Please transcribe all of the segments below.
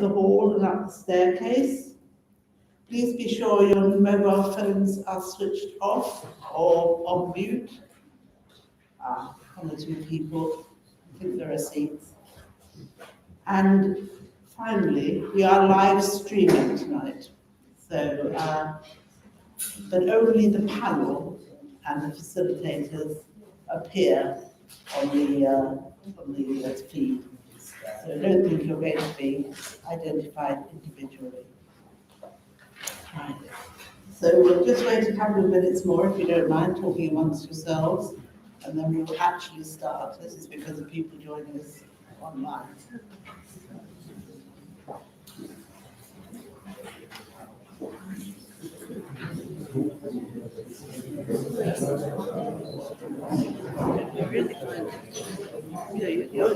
the hall and up the staircase. Please be sure your mobile phones are switched off or on mute. One or two people, I think there are seats. And finally, we are live streaming tonight. So, but only the panel and the facilitators appear on the feed. So I don't think you're going to be identified individually. Right. So we'll just wait a couple of minutes more, if you don't mind, talking amongst yourselves, and then we'll actually start. This is because of people joining us online. You're really kind. Yeah, you're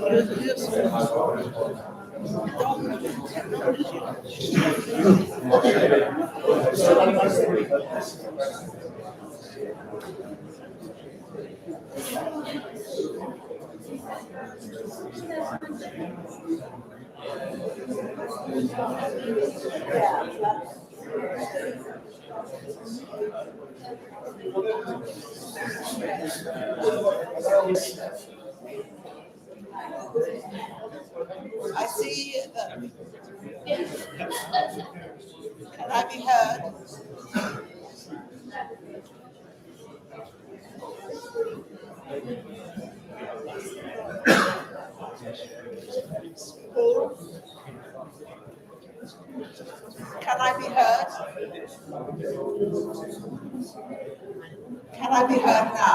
I see that. Can I be heard? Can I be heard? Can I be heard now?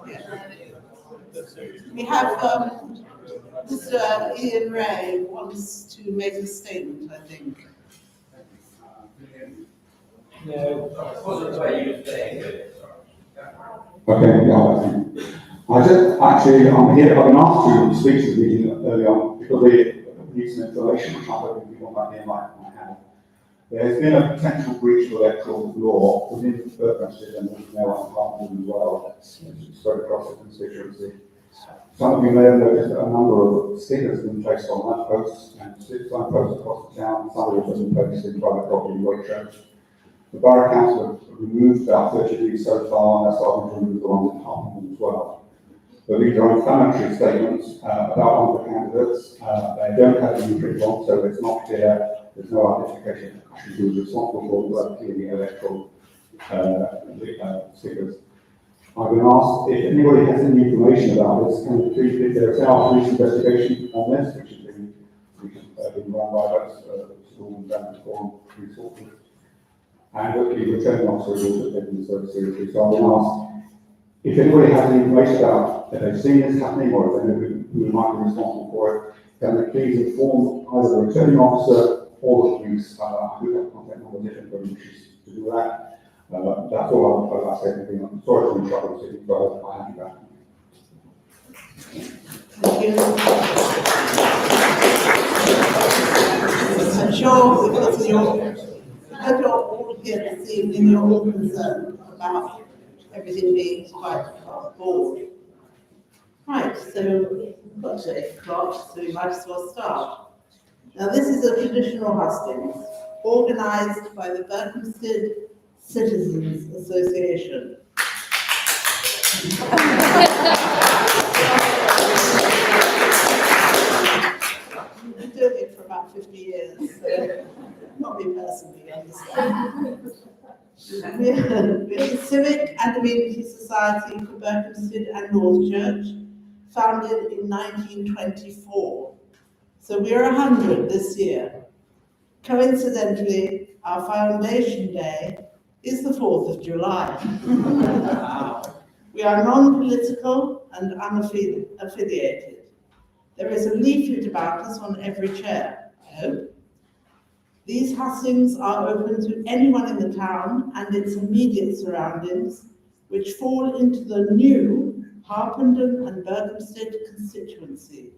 Yeah. We have Mr. Ian Ray wants to make a statement, I think. Okay, I'm here, I've been asked to speak to the meeting early on because we need some information, which I'm hoping people might have. There's been a potential breach of electoral law within Berkhamsted and Harpenden as well, spread across the constituency. Some of you may have noticed that a number of stickers have been placed on lampposts and signposts across the town. Some of them have been placed in private property in Waitrose. The Borough Council have removed about 30 of these so far, and they're starting to remove the ones in Harpenden as well. But these are inflammatory statements about one of the candidates. They don't have any print on, so it's not clear. There's no identification of who is responsible for the electoral stickers. I've been asked if anybody has any information about this, can please, there's now a police investigation on this, which has been run by us, school and family forum resources. And hopefully the returning officer will also take this very seriously. So I've been asked if anybody has any information about if they've seen this happening or if they know who might be responsible for it, can they please inform either the returning officer or the police. I do have contact numbers if anybody wishes to do that. That's all I'll say. I'm sorry for the trouble, City, but I have that. Thank you. I'm sure because you're all here this evening, you're all concerned about everything being quite bored. Right, so we've got to 8 o'clock, so we might as well start. Now this is a traditional hustings, organised by the Berkhamsted Citizens Association. I've been doing it for about 50 years, so not me personally, I understand. We're a civic and amenity society for Berkhamsted and North Church, founded in 1924. So we're 100 this year. Coincidentally, our foundation day is the 4th of July. We are non-political and unaffiliated. There is a leaflet about us on every chair, I hope. These hustings are open to anyone in the town and its immediate surroundings, which fall into the new Harpenden and Berkhamsted constituency.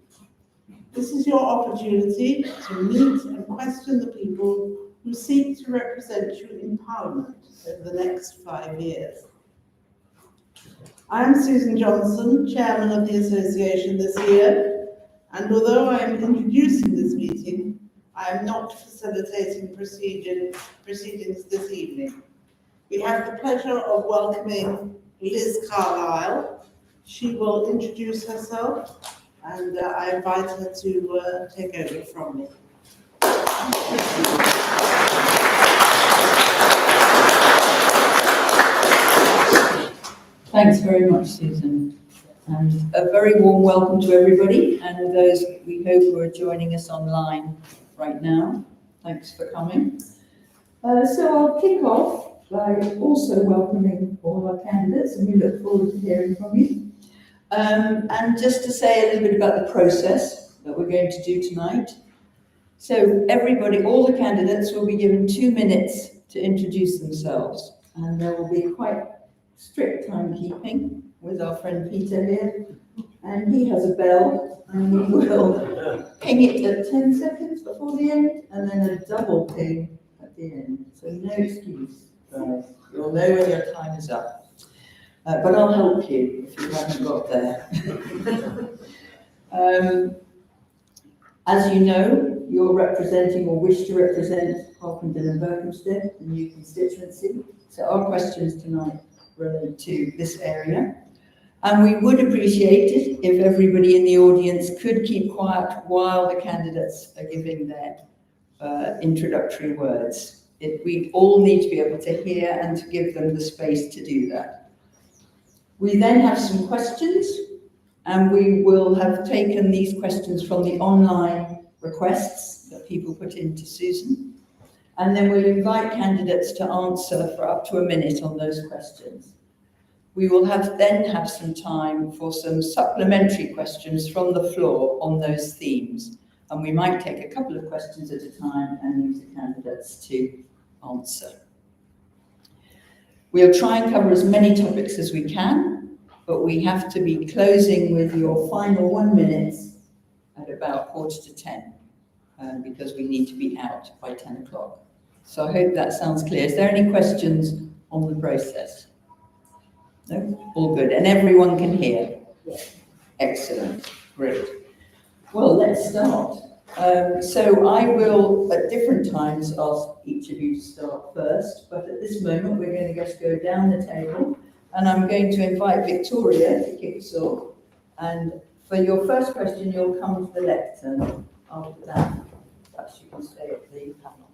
This is your opportunity to meet and question the people who seek to represent you in Parliament over the next 5 years. I am Susan Johnson, Chairman of the Association this year, and although I am introducing this meeting, I am not facilitating proceedings this evening. We have the pleasure of welcoming Liz Carlisle. She will introduce herself, and I invite her to take over from me. Thanks very much, Susan. And a very warm welcome to everybody and those we hope who are joining us online right now. Thanks for coming. So I'll kick off by also welcoming all our candidates, and we look forward to hearing from you. And just to say a little bit about the process that we're going to do tonight. So everybody, all the candidates will be given 2 minutes to introduce themselves, and there will be quite strict timekeeping with our friend Peter here, and he has a bell, and we will ping it at 10 seconds before the end, and then a double ping at the end. So no excuse, guys. You'll know when your time is up. But I'll help you if you haven't got there. As you know, you're representing or wish to represent Harpenden and Berkhamsted, the new constituency. So our questions tonight relate to this area. And we would appreciate it if everybody in the audience could keep quiet while the candidates are giving their introductory words. We all need to be able to hear and to give them the space to do that. We then have some questions, and we will have taken these questions from the online requests that people put into Susan. And then we'll invite candidates to answer for up to a minute on those questions. We will then have some time for some supplementary questions from the floor on those themes. And we might take a couple of questions at a time and use the candidates to answer. We'll try and cover as many topics as we can, but we have to be closing with your final 1 minute at about 9:45, because we need to be out by 10 o'clock. So I hope that sounds clear. Is there any questions on the process? No? All good. And everyone can hear? Yes. Excellent. Great. Well, let's start. So I will, at different times, ask each of you to start first, but at this moment we're going to just go down the table, and I'm going to invite Victoria to kick us off. And for your first question, you'll come to the lectern. After that, perhaps you can stay at the panel.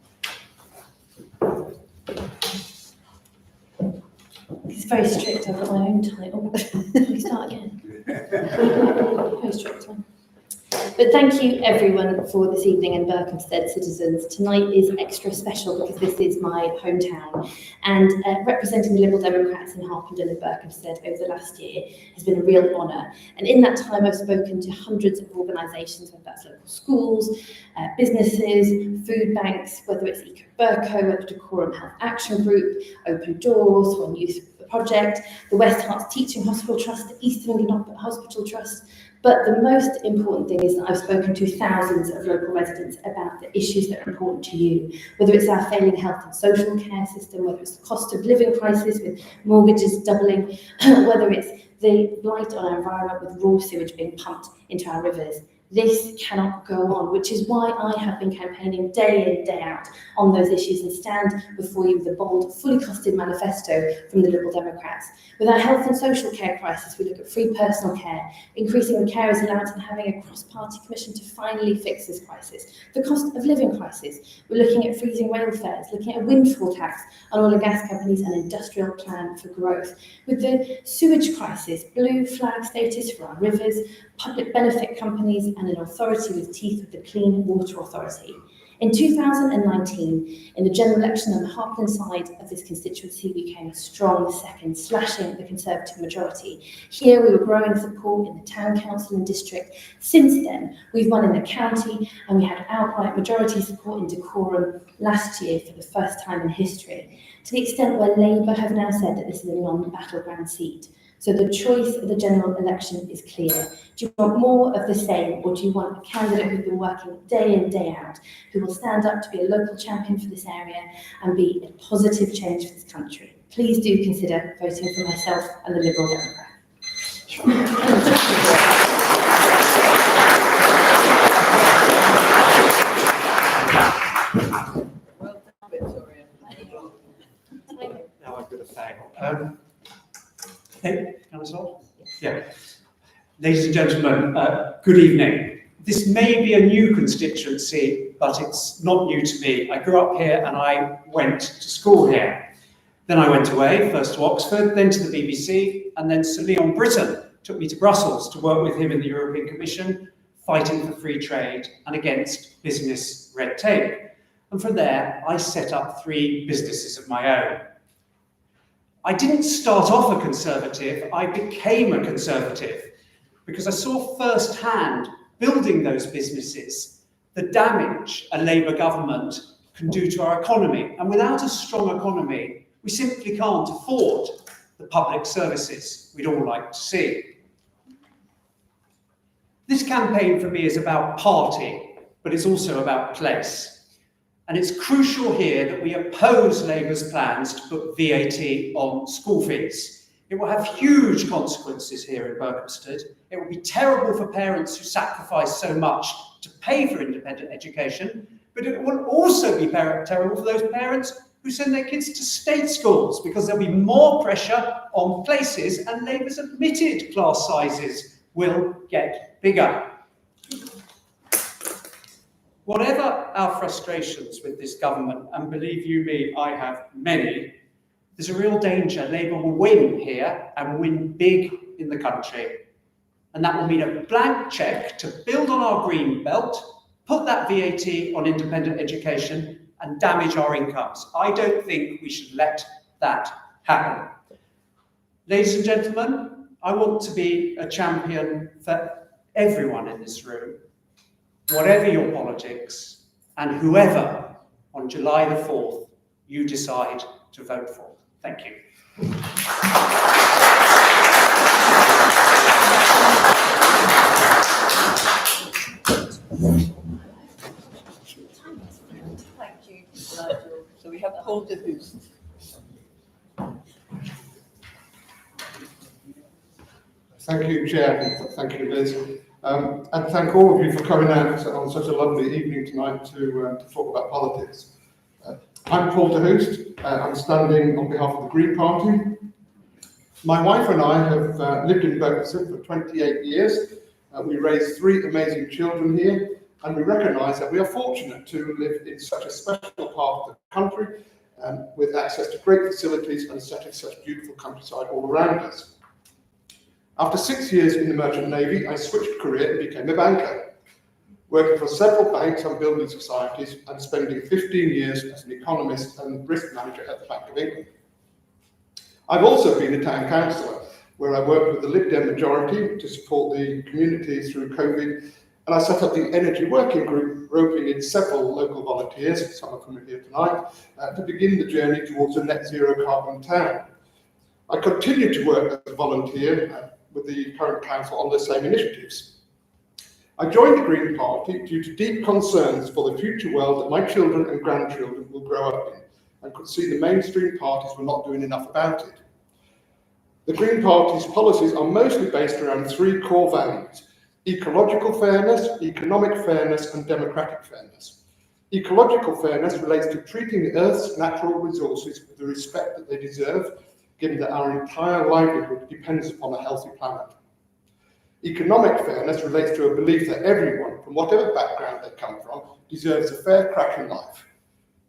It's very strict, I've got my own title. Let me start again. Very strict one. But thank you everyone for this evening in Berkhamsted Citizens. Tonight is extra special because this is my hometown, and representing the Liberal Democrats in Harpenden and Berkhamsted over the last year has been a real honour. And in that time I've spoken to hundreds of organisations, whether that's local schools, businesses, food banks, whether it's Eco Berko, Decorum Health Action Group, Open Doors, One Youth Project, the West Herts Teaching Hospital Trust, the East of England Hospital Trust. But the most important thing is that I've spoken to thousands of local residents about the issues that are important to you, whether it's our failing health and social care system, whether it's the cost of living crisis with mortgages doubling, whether it's the blight on our environment with raw sewage being pumped into our rivers. This cannot go on, which is why I have been campaigning day in, day out on those issues and stand before you with a bold, fully costed manifesto from the Liberal Democrats. With our health and social care crisis, we look at free personal care, increasing the carers allowance and having a cross-party commission to finally fix this crisis. The cost of living crisis, we're looking at freezing rail fares, looking at a windfall tax on oil and gas companies and industrial plan for growth. With the sewage crisis, blue flag status for our rivers, public benefit companies and an authority with teeth with the Clean Water Authority. In 2019, in the general election on the Harpenden side of this constituency, we came a strong second, slashing the Conservative majority. Here we were growing support in the town council and district. Since then, we've won in the county and we had outright majority support in Decorum last year for the first time in history, to the extent where Labour have now said that this is a non-battleground seat. So the choice of the general election is clear. Do you want more of the same, or do you want a candidate who's been working day in, day out, who will stand up to be a local champion for this area and be a positive change for this country? Please do consider voting for myself and the Liberal Democrat. Can I start? Yeah. Ladies and gentlemen, good evening. This may be a new constituency, but it's not new to me. I grew up here and I went to school here. Then I went away, first to Oxford, then to the BBC, and then Sir Leon Britton took me to Brussels to work with him in the European Commission, fighting for free trade and against business red tape. And from there, I set up 3 businesses of my own. I didn't start off a conservative, I became a conservative because I saw firsthand, building those businesses, the damage a Labour government can do to our economy. And without a strong economy, we simply can't afford the public services we'd all like to see. This campaign for me is about party, but it's also about place. And it's crucial here that we oppose Labour's plans to put VAT on school fees. It will have huge consequences here in Berkhamsted. It will be terrible for parents who sacrifice so much to pay for independent education, but it will also be terrible for those parents who send their kids to state schools because there'll be more pressure on places and Labour's admitted class sizes will get bigger. Whatever our frustrations with this government, and believe you me, I have many, there's a real danger Labour will win here and win big in the country. And that will mean a blank cheque to build on our green belt, put that VAT on independent education and damage our incomes. I don't think we should let that happen. Ladies and gentlemen, I want to be a champion for everyone in this room, whatever your politics, and whoever on July the 4th you decide to vote for. Thank you. Thank you, Nigel. So we have Paul de Hoest. Thank you, Chair. Thank you, Liz. And thank all of you for coming out on such a lovely evening tonight to talk about politics. I'm Paul de Hoest. I'm standing on behalf of the Green Party. My wife and I have lived in Berkhamsted for 28 years. We raised 3 amazing children here, and we recognise that we are fortunate to live in such a special part of the country with access to great facilities and such beautiful countryside all around us. After 6 years in the Merchant Navy, I switched career and became a banker, working for several banks and building societies and spending 15 years as an economist and risk manager at the Bank of England. I've also been a town councillor, where I worked with the Lib Dem majority to support the community through COVID, and I set up the Energy Working Group, roping in several local volunteers, some of whom are here tonight, to begin the journey towards a net zero carbon town. I continue to work as a volunteer with the current council on the same initiatives. I joined the Green Party due to deep concerns for the future world that my children and grandchildren will grow up in, and could see the mainstream parties were not doing enough about it. The Green Party's policies are mostly based around 3 core values: ecological fairness, economic fairness, and democratic fairness. Ecological fairness relates to treating the Earth's natural resources with the respect that they deserve, given that our entire livelihood depends upon a healthy planet. Economic fairness relates to a belief that everyone, from whatever background they come from, deserves a fair crack in life.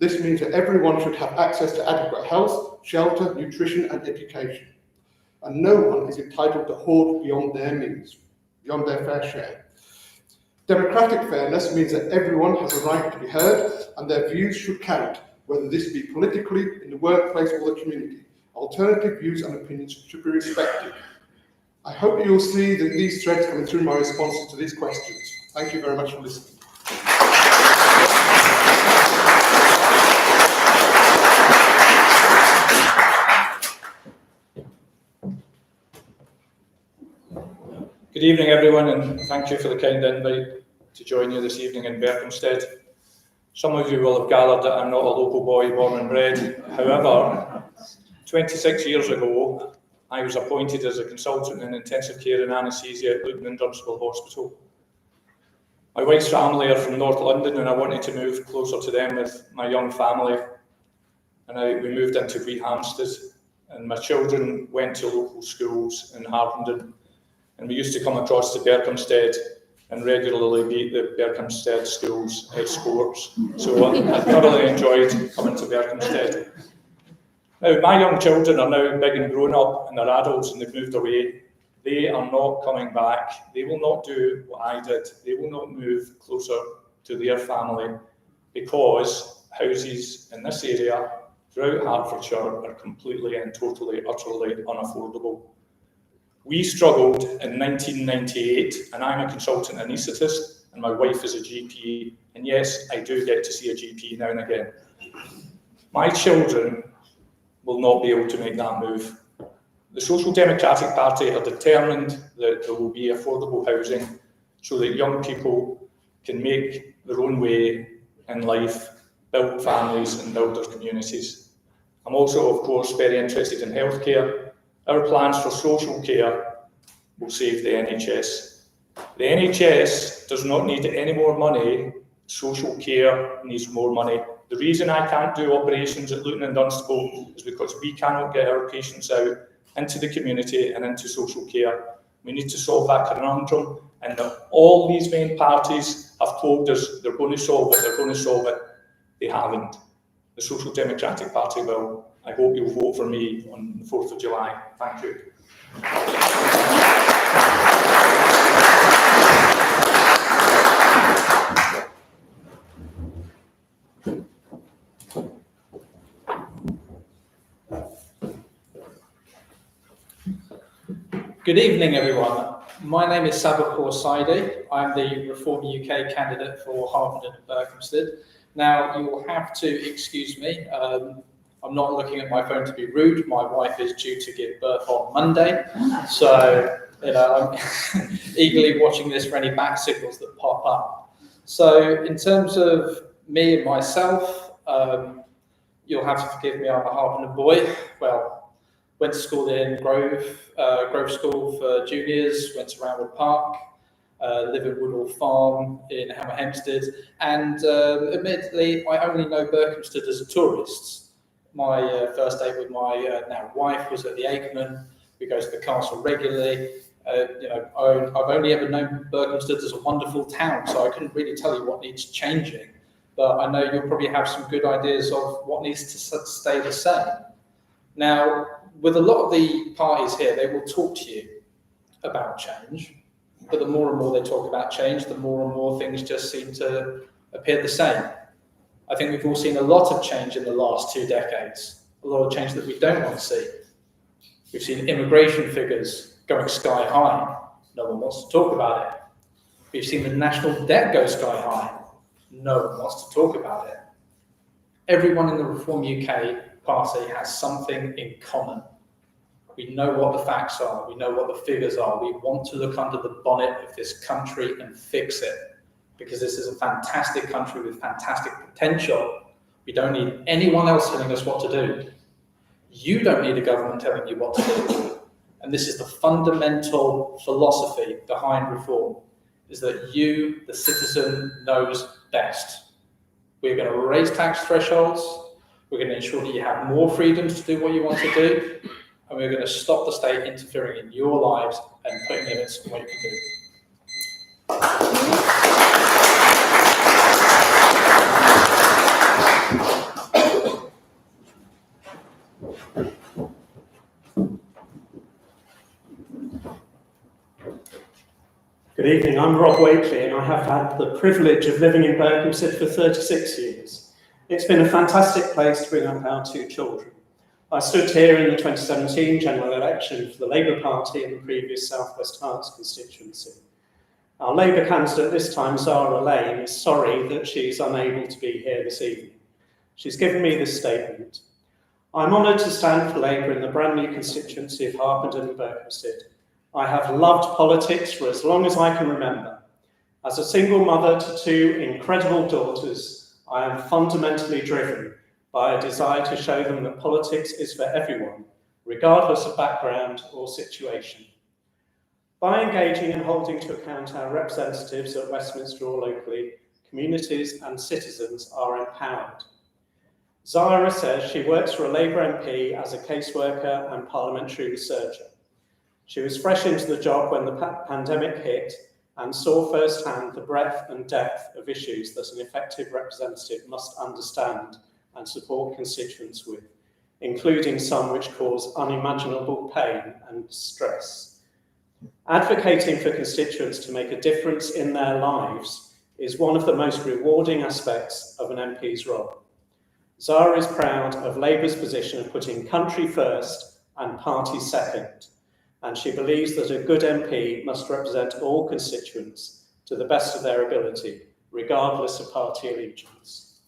This means that everyone should have access to adequate health, shelter, nutrition, and education. And no one is entitled to hoard beyond their means, beyond their fair share. Democratic fairness means that everyone has a right to be heard and their views should count, whether this be politically, in the workplace, or the community. Alternative views and opinions should be respected. I hope you'll see that these threads coming through my responses to these questions. Thank you very much for listening. Good evening, everyone, and thank you for the kind invite to join you this evening in Berkhamsted. Some of you will have gathered that I'm not a local boy born and bred. However, 26 years ago, I was appointed as a consultant in intensive care and anaesthesia at Luton and Dunstable Hospital. My wife's family are from North London, and I wanted to move closer to them with my young family. And we moved into Berkhamsted. and my children went to local schools in Harpenden, and we used to come across to Berkhamsted and regularly beat the Berkhamsted schools at sports. So I thoroughly enjoyed coming to Berkhamsted. Now, my young children are now big and grown up, and they're adults, and they've moved away. They are not coming back. They will not do what I did. They will not move closer to their family, because houses in this area throughout Hertfordshire are completely and totally, utterly unaffordable. We struggled in 1998, and I'm a consultant anaesthetist, and my wife is a GP, and yes, I do get to see a GP now and again. My children will not be able to make that move. The Social Democratic Party are determined that there will be affordable housing so that young people can make their own way in life, build families and build their communities. I'm also, of course, very interested in healthcare. Our plans for social care will save the NHS. The NHS does not need any more money. Social care needs more money. The reason I can't do operations at Luton and Dunstable is because we cannot get our patients out into the community and into social care. We need to solve that conundrum, and all these main parties have told us they're going to solve it, They haven't. The Social Democratic Party will. I hope you'll vote for me on the 4th of July. Thank you. Good evening, everyone. My name is Sabakor Saidi. I'm the Reform UK candidate for Harpenden and Berkhamsted. Now, you will have to excuse me. I'm not looking at my phone to be rude. My wife is due to give birth on Monday. So, I'm eagerly watching this for any back signals that pop up. So, in terms of me and myself, you'll have to forgive me, I'm a Harpenden boy. Well, went to school in Grove School for juniors, went to Roundwood Park, live at Woodall Farm in Berkhamsted, and admittedly, I only know Berkhamsted as a tourist. My first date with my now wife was at the Ackerman. We go to the castle regularly. I've only ever known Berkhamsted as a wonderful town, so I couldn't really tell you what needs changing. But I know you'll probably have some good ideas of what needs to stay the same. Now, with a lot of the parties here, they will talk to you about change, but the more and more they talk about change, the more and more things just seem to appear the same. I think we've all seen a lot of change in the last 2 decades, a lot of change that we don't want to see. We've seen immigration figures going sky high. No one wants to talk about it. We've seen the national debt go sky high. No one wants to talk about it. Everyone in the Reform UK party has something in common. We know what the facts are, we know what the figures are, we want to look under the bonnet of this country and fix it, because this is a fantastic country with fantastic potential. We don't need anyone else telling us what to do. You don't need a government telling you what to do. And this is the fundamental philosophy behind reform, is that you, the citizen, knows best. We're going to raise tax thresholds. We're going to ensure that you have more freedom to do what you want to do, and we're going to stop the state interfering in your lives and putting limits on what you can do. Good evening, I'm Rob Wakely, and I have had the privilege of living in Berkhamsted for 36 years. It's been a fantastic place to bring up our 2 children. I stood here in the 2017 general election for the Labour Party in the previous South West Herts constituency. Our Labour candidate this time, Zara Lane, is sorry that she's unable to be here this evening. She's given me this statement. I'm honoured to stand for Labour in the brand new constituency of Harpenden and Berkhamsted. I have loved politics for as long as I can remember. As a single mother to 2 incredible daughters, I am fundamentally driven by a desire to show them that politics is for everyone, regardless of background or situation. By engaging and holding to account our representatives at Westminster or locally, communities and citizens are empowered. Zara says she works for a Labour MP as a caseworker and parliamentary researcher. She was fresh into the job when the pandemic hit and saw firsthand the breadth and depth of issues that an effective representative must understand and support constituents with, including some which cause unimaginable pain and stress. Advocating for constituents to make a difference in their lives is one of the most rewarding aspects of an MP's role. Zara is proud of Labour's position of putting country first and party second, and she believes that a good MP must represent all constituents to the best of their ability, regardless of party allegiance.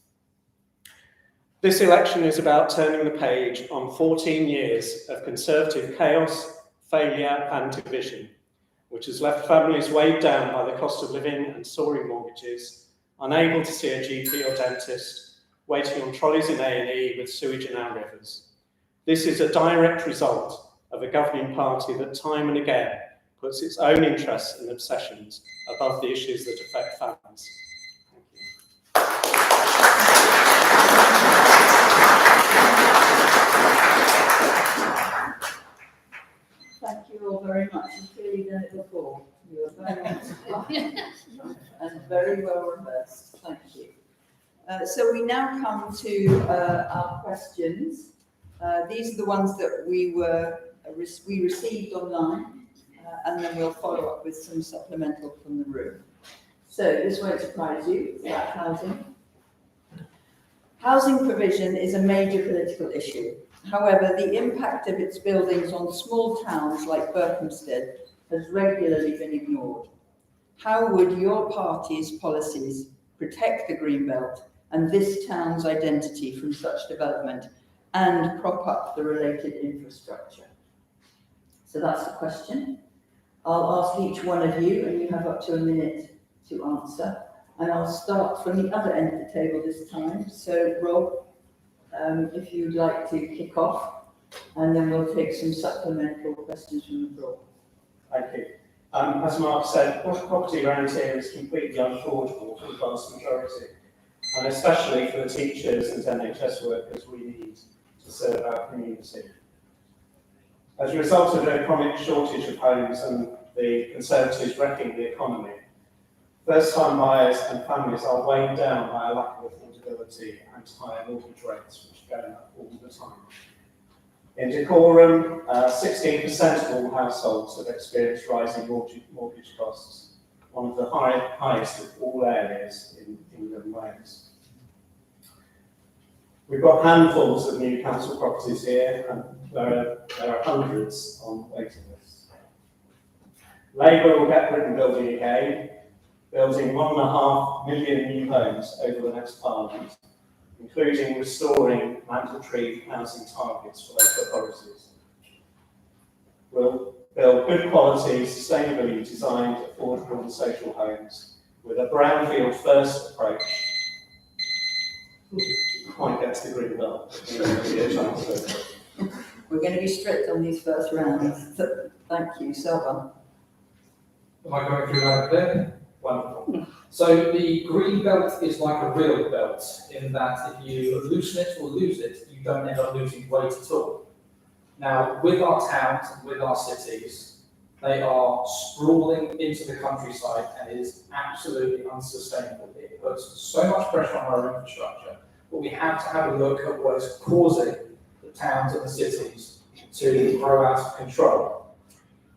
This election is about turning the page on 14 years of Conservative chaos, failure and division, which has left families weighed down by the cost of living and soaring mortgages, unable to see a GP or dentist, waiting on trolleys in A&E with sewage in our rivers. This is a direct result of a governing party that time and again puts its own interests and obsessions above the issues that affect families. Thank you all very much. You've clearly done it before. You are very and very well rehearsed. Thank you. So we now come to our questions. These are the ones that we received online, and then we'll follow up with some supplemental from the room. So this won't surprise you. It's about housing. Housing provision is a major political issue. However, the impact of its buildings on small towns like Berkhamsted has regularly been ignored. How would your party's policies protect the Greenbelt and this town's identity from such development and prop up the related infrastructure? So that's the question. I'll ask each one of you, and you have up to a minute to answer. And I'll start from the other end of the table this time. So Rob, if you'd like to kick off, and then we'll take some supplemental questions from the floor. Thank you. As Mark said, property around here is completely unaffordable for the vast majority, and especially for the teachers and NHS workers we need to serve our community. As a result of a chronic shortage of homes and the Conservatives wrecking the economy, first-time buyers and families are weighed down by a lack of affordability and higher mortgage rates, which are going up all the time. In Decorum, 16% of all households have experienced rising mortgage costs, one of the highest of all areas in England and Wales. We've got handfuls of new council properties here, and there are hundreds on waiting lists. Labour will get Britain building again, building 1.5 million new homes over the next parliament, including restoring mandatory housing targets for local authorities. We'll build good quality, sustainably designed, affordable and social homes with a brownfield first approach. Quite gets the green belt. We're going to be strict on these first rounds. Thank you, Selva. Am I going through that bit? Wonderful. So the green belt is like a real belt in that if you loosen it or lose it, you don't end up losing weight at all. Now, with our towns and with our cities, they are sprawling into the countryside and it is absolutely unsustainable. It puts so much pressure on our infrastructure, but we have to have a look at what is causing the towns and the cities to grow out of control.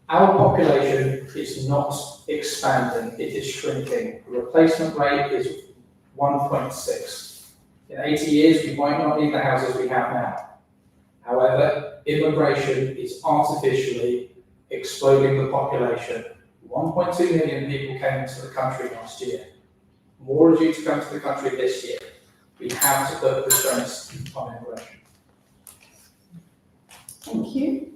Our population is not expanding, it is shrinking. The replacement rate is 1.6. In 80 years, we might not need the houses we have now. However, immigration is artificially exploding the population. 1.2 million people came into the country last year. More are due to come to the country this year. We have to put restraints on immigration. Thank you.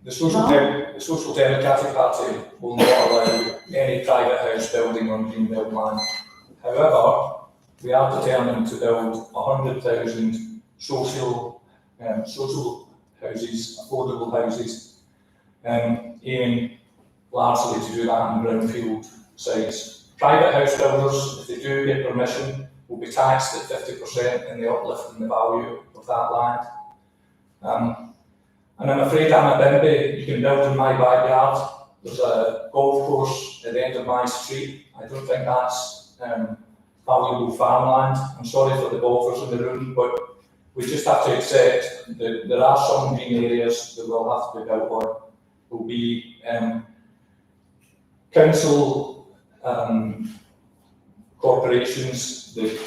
The Social Democratic Party will not allow any private house building on Greenbelt land. However, we are determined to build 100,000 social houses, affordable houses, aiming largely to do that on brownfield sites. Private house builders, if they do get permission, will be taxed at 50% in the uplift in the value of that land. And I'm afraid I'm a bimby. You can build in my backyard. There's a golf course at the end of my street. I don't think that's valuable farmland. I'm sorry for the golfers in the room, but we just have to accept that there are some green areas that will have to be built on. Will be council corporations that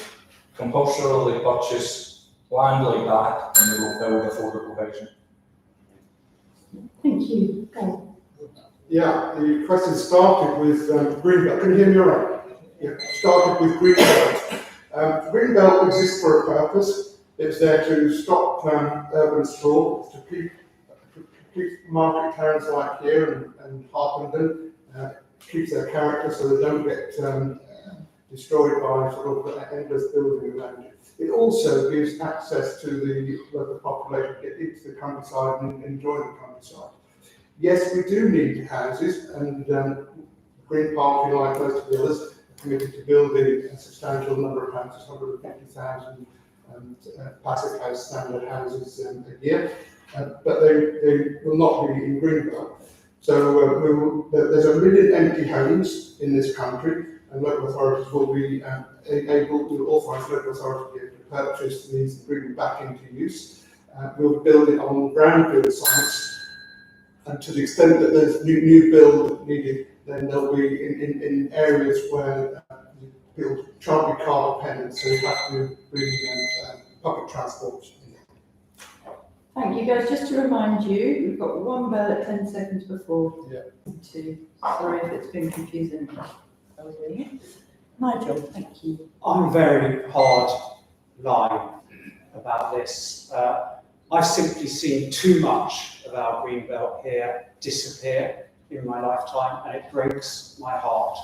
compulsorily purchase land like that, and they will build affordable housing. Thank you. Go. Yeah, the question started with Greenbelt. Can you hear me all right? Yeah, started with Greenbelt. Greenbelt exists for a purpose. It's there to stop urban sprawl, to keep market towns like here and Harpenden, keeps their character so they don't get destroyed by sort of endless building around it. It also gives access to the local population to get into the countryside and enjoy the countryside. Yes, we do need houses, and Green Party, like most of the others, are committed to building a substantial number of houses, 150,000 passive house standard houses a year, but they will not be in Greenbelt. So there's 1 million empty homes in this country, and local authorities will be able to authorise local authorities to purchase these and bring them back into use. We'll build it on brownfield sites, and to the extent that there's new build needed, then they'll be in areas where people can't be car dependent, so you have to bring public transport in. Thank you, guys. Just to remind you, we've got one bell at 10 seconds before. Yeah. Sorry if it's been confusing. Nigel, thank you. I'm very hard line about this. I've simply seen too much of our Greenbelt here disappear in my lifetime, and it breaks my heart.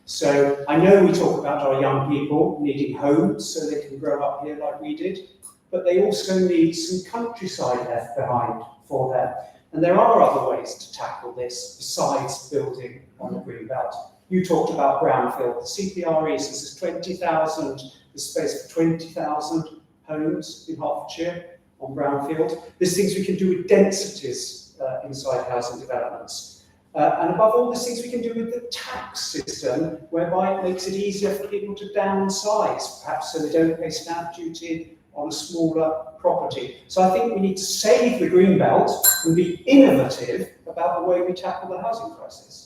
So I know we talk about our young people needing homes so they can grow up here like we did, but they also need some countryside left behind for them. And there are other ways to tackle this besides building on the Greenbelt. You talked about brownfield. The CPRE says there's 20,000, there's space for 20,000 homes in Hertfordshire on brownfield. There's things we can do with densities inside housing developments. And above all, there's things we can do with the tax system, whereby it makes it easier for people to downsize, perhaps so they don't pay stamp duty on a smaller property. So I think we need to save the Greenbelt and be innovative about the way we tackle the housing crisis.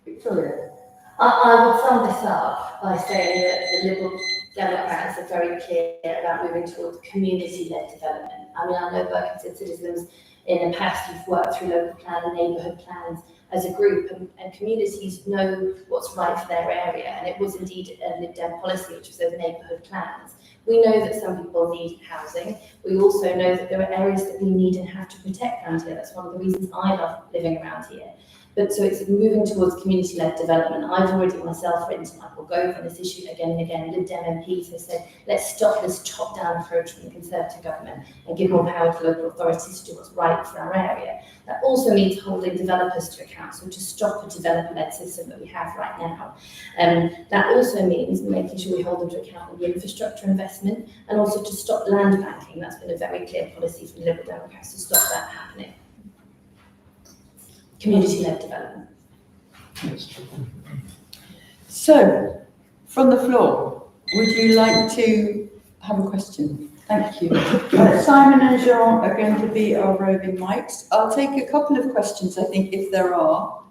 Victoria. I would sum this up by saying that the Liberal Democrats are very clear about moving towards community-led development. I mean, I know Berkhamsted Citizens in the past you've worked through local plan and neighbourhood plans as a group, and communities know what's right for their area, and it was indeed a Lib Dem policy, which was those neighbourhood plans. We know that some people need housing. We also know that there are areas that we need and have to protect around here. That's one of the reasons I love living around here. But so it's moving towards community-led development. I've already myself written to Michael Gove on this issue again and again. Lib Dem MPs have said, let's stop this top-down approach from the Conservative government and give more power to local authorities to do what's right for our area. That also means holding developers to account, so to stop a developer-led system that we have right now. That also means making sure we hold them to account with the infrastructure investment, and also to stop land banking. That's been a very clear policy from the Liberal Democrats to stop that happening. Community-led development. So, from the floor, would you like to have a question? Thank you. Simon and Jean are going to be our roving mics. I'll take a couple of questions, I think, if there are.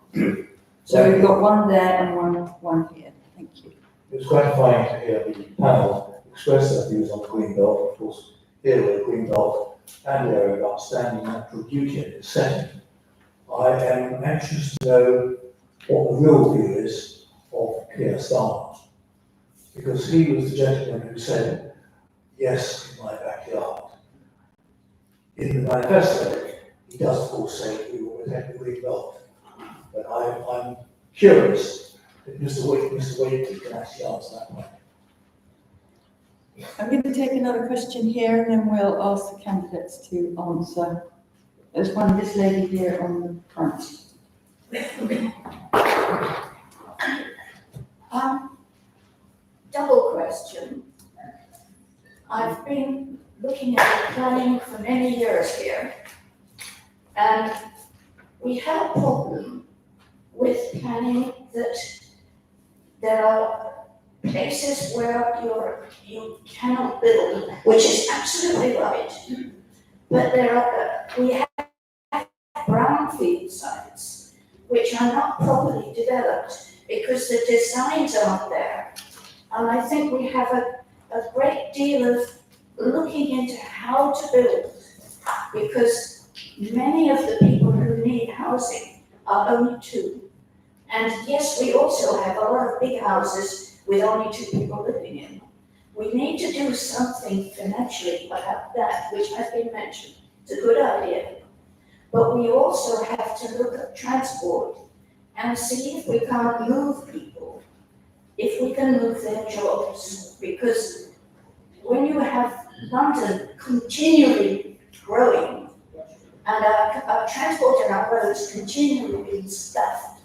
So we've got one there and one here. Thank you. It was gratifying to hear the panel express their views on the Greenbelt. Of course, here we're Greenbelt and the area of outstanding natural beauty and its setting. I am anxious to know what the real view is of Keir Starmer, because he was the gentleman who said, yes, in my backyard. In the manifesto, he does of course say we will protect the Greenbelt, but I'm curious if Mr. Waitley can actually answer that one. I'm going to take another question here and then we'll ask the candidates to answer. There's one, this lady here on the front. question. I've been looking at planning for many years here, and we have a problem with planning that there are places where you cannot build, which is absolutely right. But we have brownfield sites which are not properly developed because the designs aren't there. And I think we have a great deal of looking into how to build, because many of the people who need housing are only two. And yes, we also have a lot of big houses with only two people living in. We need to do something financially about that, which has been mentioned. It's a good idea. But we also have to look at transport and see if we can't move people, if we can move their jobs. Because when you have London continually growing and our transport and our roads continually being stuffed,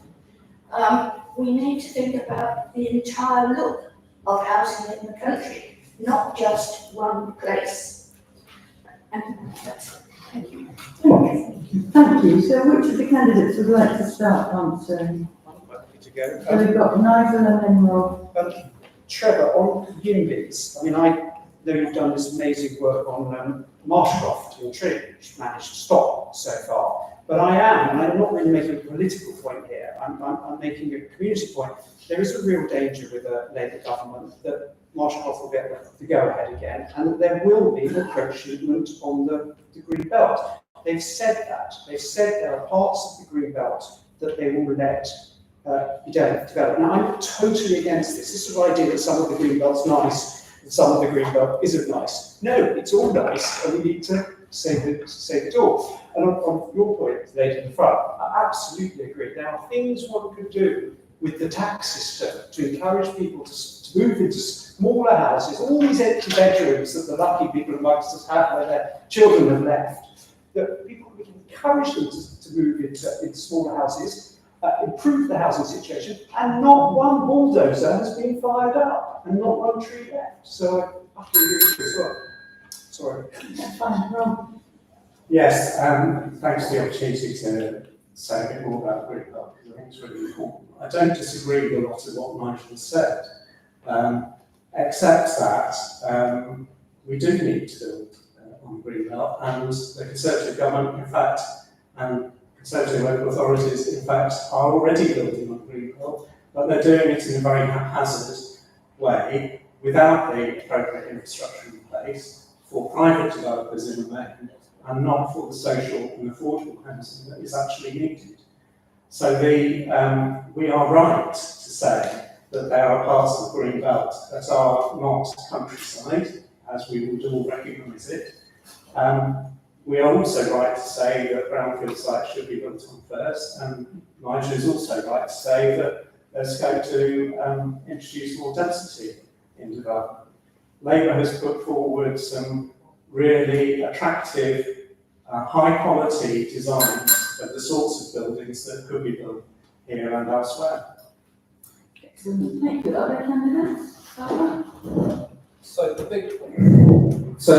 we need to think about the entire look of housing in the country, not just one place. And that's it. Thank you. Thank you. So which of the candidates would like to start answering? To go. So we've got Nigel and then Rob. Trevor, on units, I mean, I know you've done this amazing work on Marshcroft in Tring, which managed to stop so far. But I'm not really making a political point here, I'm making a community point. There is a real danger with a Labour government that Marshcroft will get the go-ahead again, and that there will be an encroachment on the Green Belt. They've said that. They've said there are parts of the Green Belt that they will let be developed. Now, I'm totally against this. This is the idea that some of the Green Belt's nice and some of the Green Belt isn't nice. No, it's all nice, and we need to save it all. And on your point, lady in the front, I absolutely agree. There are things one could do with the tax system to encourage people to move into smaller houses, all these empty bedrooms that the lucky people amongst us have where their children have left, that people would encourage them to move into smaller houses, improve the housing situation, and not one bulldozer has been fired up, and not one tree left. So I utterly agree with you as well. Sorry. That's fine, Rob. Yes, thanks for the opportunity to say a bit more about the Green Belt, because I think it's really important. I don't disagree with a lot of what Nigel has said, except that we do need to build on the Green Belt, and the Conservative government, in fact, and Conservative local authorities, in fact, are already building on the Green Belt, but they're doing it in a very haphazard way, without the appropriate infrastructure in place, for private developers in the main, and not for the social and affordable housing that is actually needed. So we are right to say that there are parts of the Green Belt that are not countryside, as we would all recognise it. We are also right to say that brownfield sites should be built on first, and Nigel is also right to say that there's scope to introduce more density in development. Labour has put forward some really attractive, high-quality designs of the sorts of buildings that could be built here and elsewhere. Excellent. Thank you. Other candidates? So the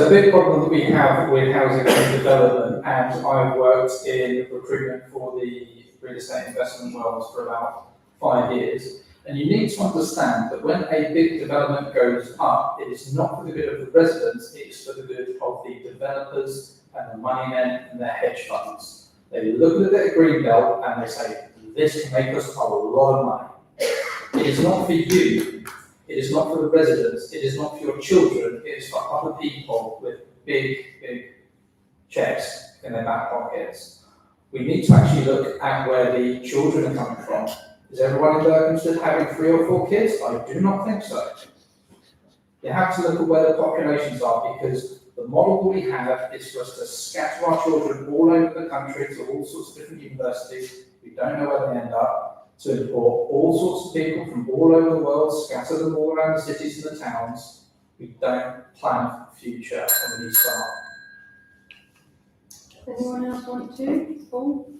big problem that we have with housing and development, and I've worked in recruitment for the real estate investment world for about 5 years, and you need to understand that when a big development goes up, it is not for the good of the residents, it is for the good of the developers and the money men and their hedge funds. They look at the Green Belt and they say, this can make us a lot of money. It is not for you, it is not for the residents, it is not for your children, it is for other people with big checks in their back pockets. We need to actually look at where the children are coming from. Is everyone in Berkhamsted having 3 or 4 kids? I do not think so. You have to look at where the populations are, because the model that we have is for us to scatter our children all over the country to all sorts of different universities. We don't know where they end up. To import all sorts of people from all over the world, scatter them all around the cities and the towns. We don't plan for the future when we start. Anyone else want to? Paul?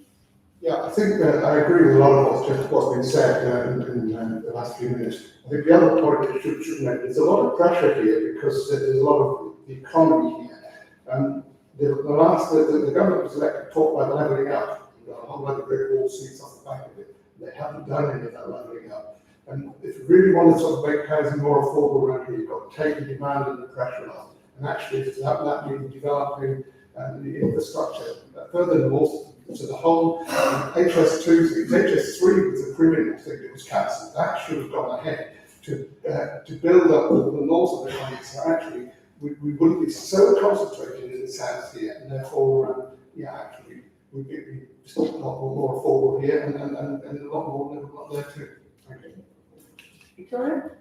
Yeah, I think I agree with a lot of what's been said in the last few minutes. I think the other point that should make, there's a lot of pressure here because there's a lot of the economy here. The government was elected to talk about levelling up, a whole lot of brick wall seats off the back of it. They haven't done any of that levelling up. And if you really want to sort of make housing more affordable around here, you've got to take the demand and the pressure off. And actually, that means developing the infrastructure further north. So the whole HS2 thing, HS3 was a criminal thing that was cancelled. That should have gone ahead to build up the north of the country. So actually, we wouldn't be so concentrated in this house here, and therefore, actually, we'd be a lot more affordable here and a lot more there too. Thank you. Victoria?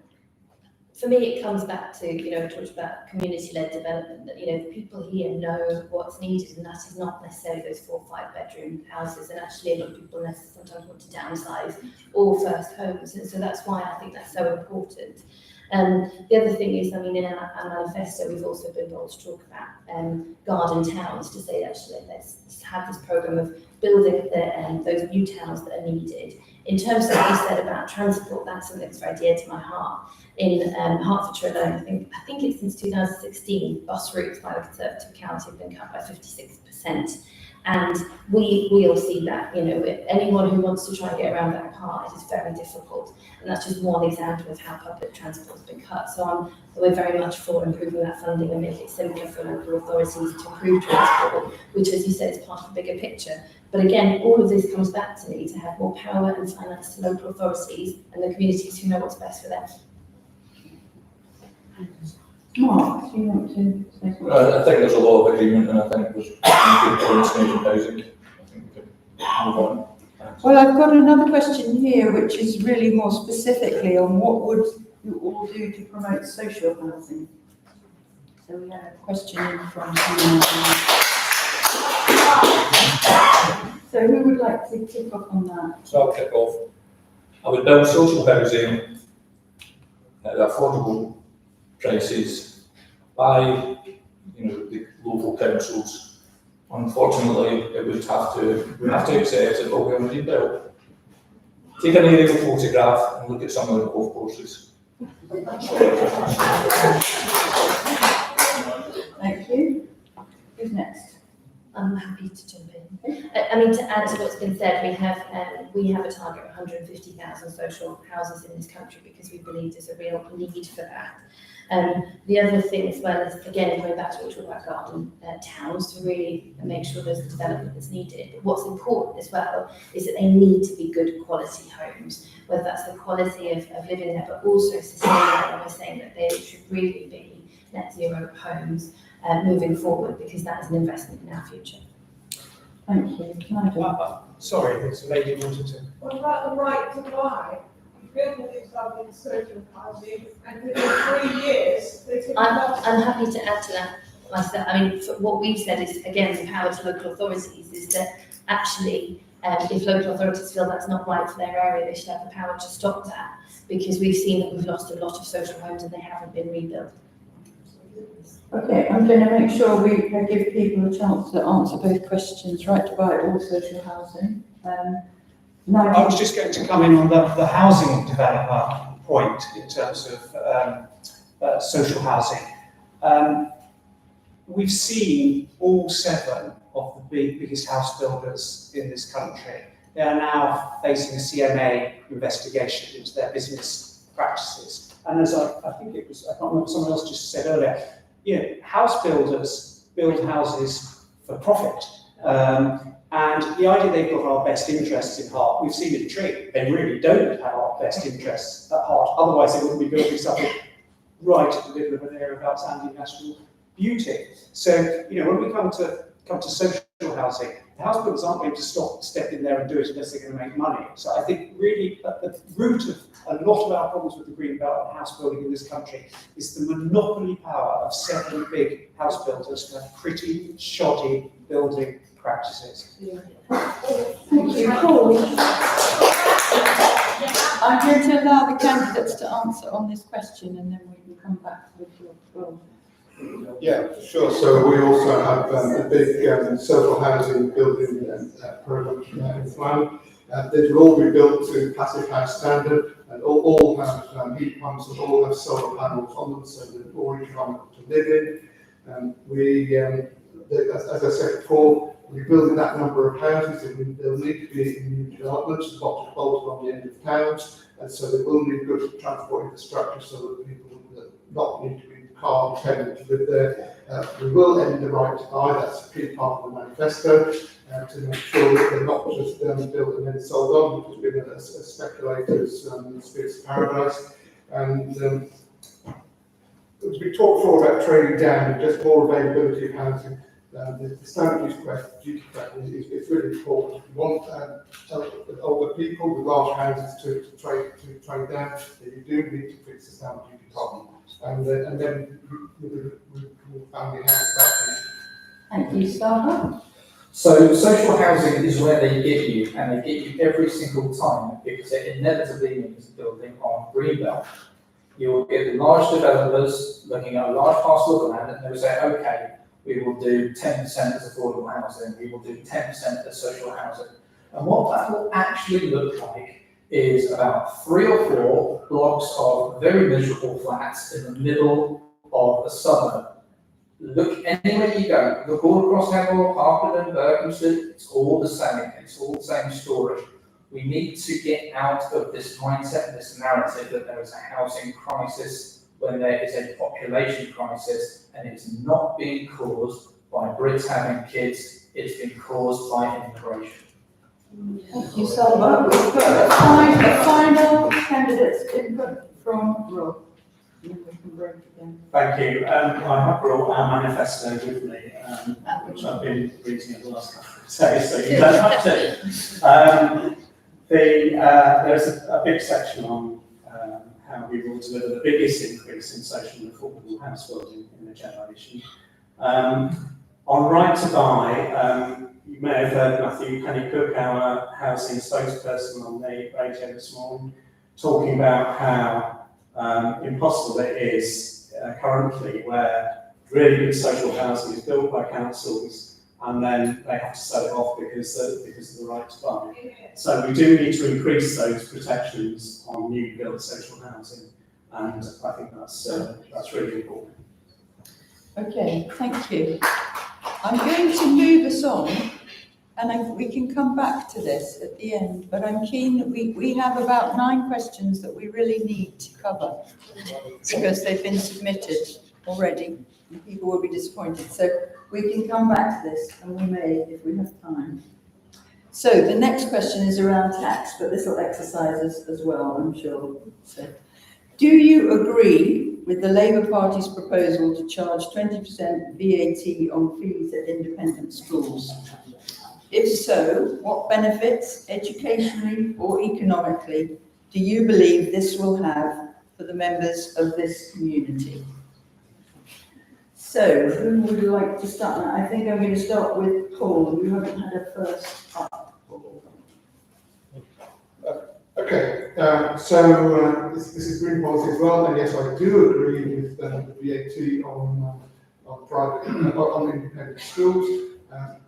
For me, it comes back to, we talked about community-led development, that, the people here know what's needed, and that is not necessarily those 4 or 5 bedroom houses, and actually a lot of people sometimes want to downsize or first homes, and so that's why I think that's so important. The other thing is, in our manifesto, we've also been able to talk about garden towns, to say actually let's have this programme of building those new towns that are needed. In terms of what you said about transport, that's something that's very dear to my heart. In Hertfordshire alone, I think it's since 2016, bus routes by the Conservative County have been cut by 56%. And we all see that, anyone who wants to try and get around that car, it is very difficult. And that's just one example of how public transport has been cut. So we're very much for improving that funding and make it simpler for local authorities to improve transport, which, as you said, is part of the bigger picture. But again, all of this comes back to need to have more power and finance to local authorities and the communities who know what's best for them. Mark, do you want to say something? I think there's a lot of agreement, and I think there's good points made in housing. I think we can move on. Well, I've got another question here, which is really more specifically on what would you all do to promote social housing. So we have a question in from So who would like to kick off on that? So I'll kick off. I would build social housing at affordable prices by, the local councils. Unfortunately, we have to accept it all going to be built. Take an aerial photograph and look at some of the golf courses. Thank you. Who's next? I'm happy to jump in. To add to what's been said, we have a target of 150,000 social houses in this country because we believe there's a real need for that. The other thing as well is, again, going back to what we talked about garden towns, to really make sure there's the development that's needed. But what's important as well is that they need to be good quality homes, whether that's the quality of living there, but also sustainable. And we're saying that they should really be net zero homes moving forward, because that is an investment in our future. Thank you. Sorry, there's a lady who wanted to. What about the right to buy? Building yourself in social housing, and within 3 years, they can. I'm happy to add to that myself. What we've said is, again, the power to local authorities is that actually, if local authorities feel that's not right for their area, they should have the power to stop that, because we've seen that we've lost a lot of social homes and they haven't been rebuilt. Okay, I'm going to make sure we give people a chance to answer both questions, right to buy or social housing. I was just going to come in on the housing developer point in terms of social housing. We've seen all 7 of the biggest house builders in this country. They are now facing a CMA investigation into their business practices. And as I think it was, I can't remember, someone else just said earlier, house builders build houses for profit. And the idea they've got our best interests in heart, we've seen it treat. They really don't have our best interests at heart. Otherwise, they wouldn't be building something right at the middle of an area of outstanding national beauty. So, when we come to social housing, the house builders aren't going to step in there and do it unless they're going to make money. So I think really at the root of a lot of our problems with the green belt and house building in this country is the monopoly power of 7 big house builders who have pretty shoddy building practices. Thank you, Paul. I'm going to allow the candidates to answer on this question, and then we can come back with your role. Yeah, sure. So we also have a big social housing building programme in plan. These will all be built to passive house standard, and all have heat pumps and all have solar panels on them, so they're more economical to live in. As I said before, we're building that number of houses, and they'll need to be in new developments, lots of bolted on the end of towns, and so they will need good transport infrastructure so that people will not need to be car dependent to live there. We will end the right to buy, that's a key part of the manifesto, to make sure that they're not just built and then sold on, which has been a speculator's spirits paradise. And as we talked before about trading down and just more availability of housing, the stamp duty question is really important. We want older people with large houses to trade down, then you do need to fix the stamp duty problem. And then we'll family house that. Thank you, Saba. So social housing is where they get you, and they get you every single time because it inevitably means building on greenbelt. You will get the large developers looking at a large parcel of land, and they will say, okay, we will do 10% as affordable housing, we will do 10% as social housing. And what that will actually look like is about 3 or 4 blocks of very miserable flats in the middle of a suburb. Look anywhere you go, look all across Hemel, Harpenden, Berkhamsted, it's all the same, it's all the same story. We need to get out of this mindset, this narrative that there is a housing crisis when there is a population crisis, and it's not being caused by Brits having kids, it's been caused by immigration. Thank you, Saba. We've got a final candidate's input from Rob. Thank you. I have brought our manifesto with me, which I've been reading it the last couple of days, so you don't have to. There's a big section on how we will deliver the biggest increase in social and affordable house building in a generation. On right to buy, you may have heard Matthew Penny-Cook, our housing spokesperson, on the radio this morning, talking about how impossible it is currently, where really good social housing is built by councils and then they have to sell it off because of the right to buy. So we do need to increase those protections on new built social housing, and I think that's really important. Okay, thank you. I'm going to move us on, and we can come back to this at the end, but I'm keen that we have about 9 questions that we really need to cover because they've been submitted already and people will be disappointed. So we can come back to this, and we may if we have time. So the next question is around tax, but this will exercise us as well, I'm sure. So, do you agree with the Labour Party's proposal to charge 20% VAT on fees at independent schools? If so, what benefits, educationally or economically, do you believe this will have for the members of this community? So, who would like to start? I think I'm going to start with Paul. You haven't had a first up. Okay, so this is green policy as well, and yes, I do agree with the VAT on independent schools.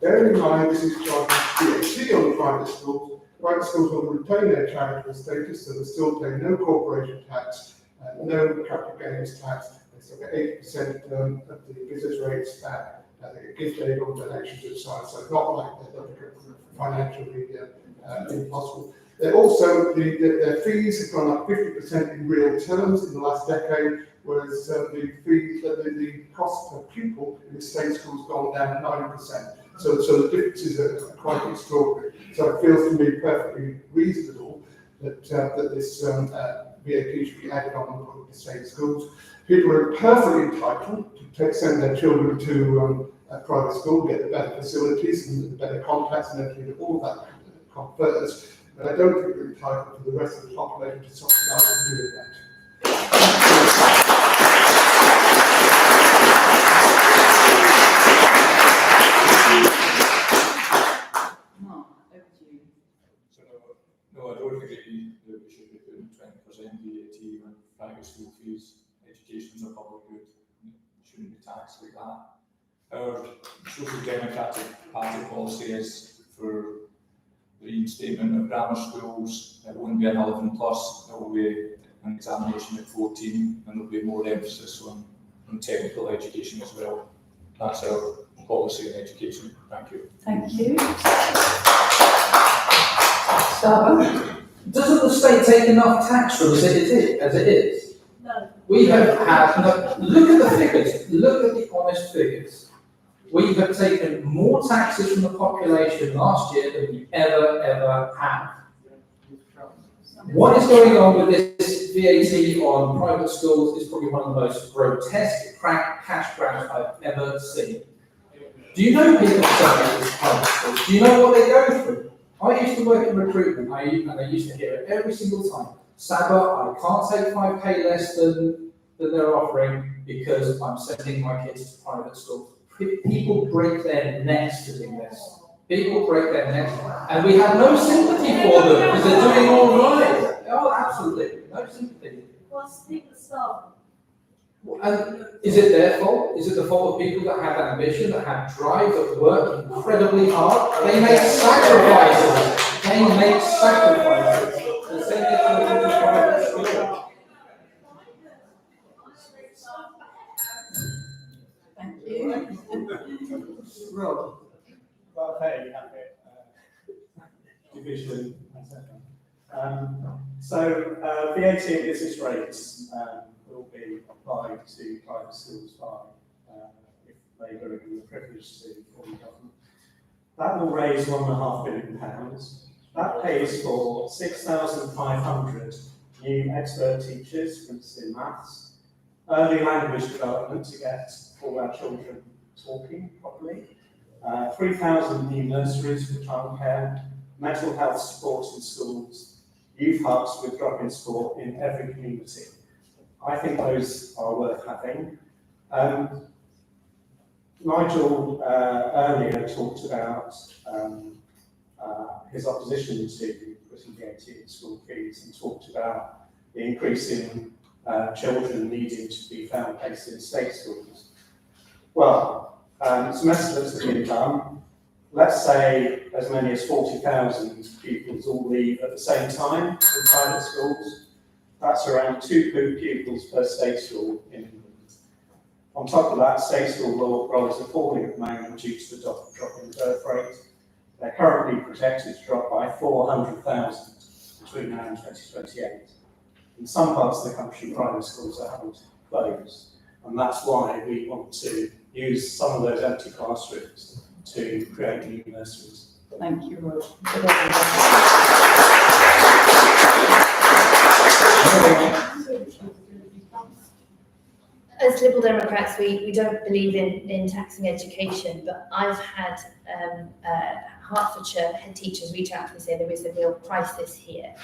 Bearing in mind this is charging VAT on private schools. Private schools will retain their charitable status, so they still pay no corporation tax, no capital gains tax. They still get 80% of the business rates back. They get gift aid or donations to the side, so it's not like they're financially impossible. They're also, their fees have gone up 50% in real terms in the last decade, whereas the cost per pupil in the state schools has gone down 9%. So the differences are quite extraordinary. So it feels to me perfectly reasonable that this VAT should be added on the state schools. People are perfectly entitled to send their children to a private school, get the better facilities and the better contacts and everything that all that confers. But I don't think we're entitled to the rest of the population to subsidise and doing that. Mark, over to you. So no, I don't agree that we should be putting 20% VAT on private school fees. Education is a public good, it shouldn't be taxed. tax like that. Our Social Democratic Party policy is for the reinstatement of grammar schools. It won't be an 11 plus, it will be an examination at 14, and there'll be more emphasis on technical education as well. That's our policy in education. Thank you. Thank you. Doesn't the state take enough tax from us as it is? No. We have had, no, look at the figures, look at the honest figures. We have taken more taxes from the population last year than we ever have. What is going on with this VAT on private schools is probably one of the most grotesque cash grabs I've ever seen. Do you know people selling these private schools? Do you know what they go through? I used to work in recruitment, and I used to hear it every single time. Saba, I can't take 5k less than they're offering because I'm sending my kids to private schools. People break their necks to do this. People break their necks, and we have no sympathy for them because they're doing all right. Oh, absolutely, no sympathy. What's people stop? And is it their fault? Is it the fault of people that have ambition, that have drive, that work incredibly hard? They make sacrifices. They make sacrifices. And send their children to private school. Thank you. Rob. Well, there you have it. Division, etc. So VAT and business rates will be applied to private schools if they go in the privilege to form government. That will raise £1.5 billion. That pays for 6,500 new expert teachers, for instance in maths, early language development to get all our children talking properly, 3,000 new nurseries for childcare, mental health support in schools, youth hubs with drop-in sport in every community. I think those are worth having. Nigel earlier talked about his opposition to putting VAT in school fees and talked about the increase in children needing to be found placed in state schools. Well, some estimates have been done. Let's say as many as 40,000 pupils all leave at the same time in private schools. That's around 2 pupils per state school in England. On top of that, state school rolls are falling at the moment due to the drop in birth rate. They're currently projected to drop by 400,000 between now and 2028. In some parts of the country, private schools are having to close, and that's why we want to use some of those empty classrooms to create new nurseries. Thank you, Rob. As Liberal Democrats, we don't believe in taxing education, but I've had Hertfordshire head teachers reach out to me saying there is a real crisis here.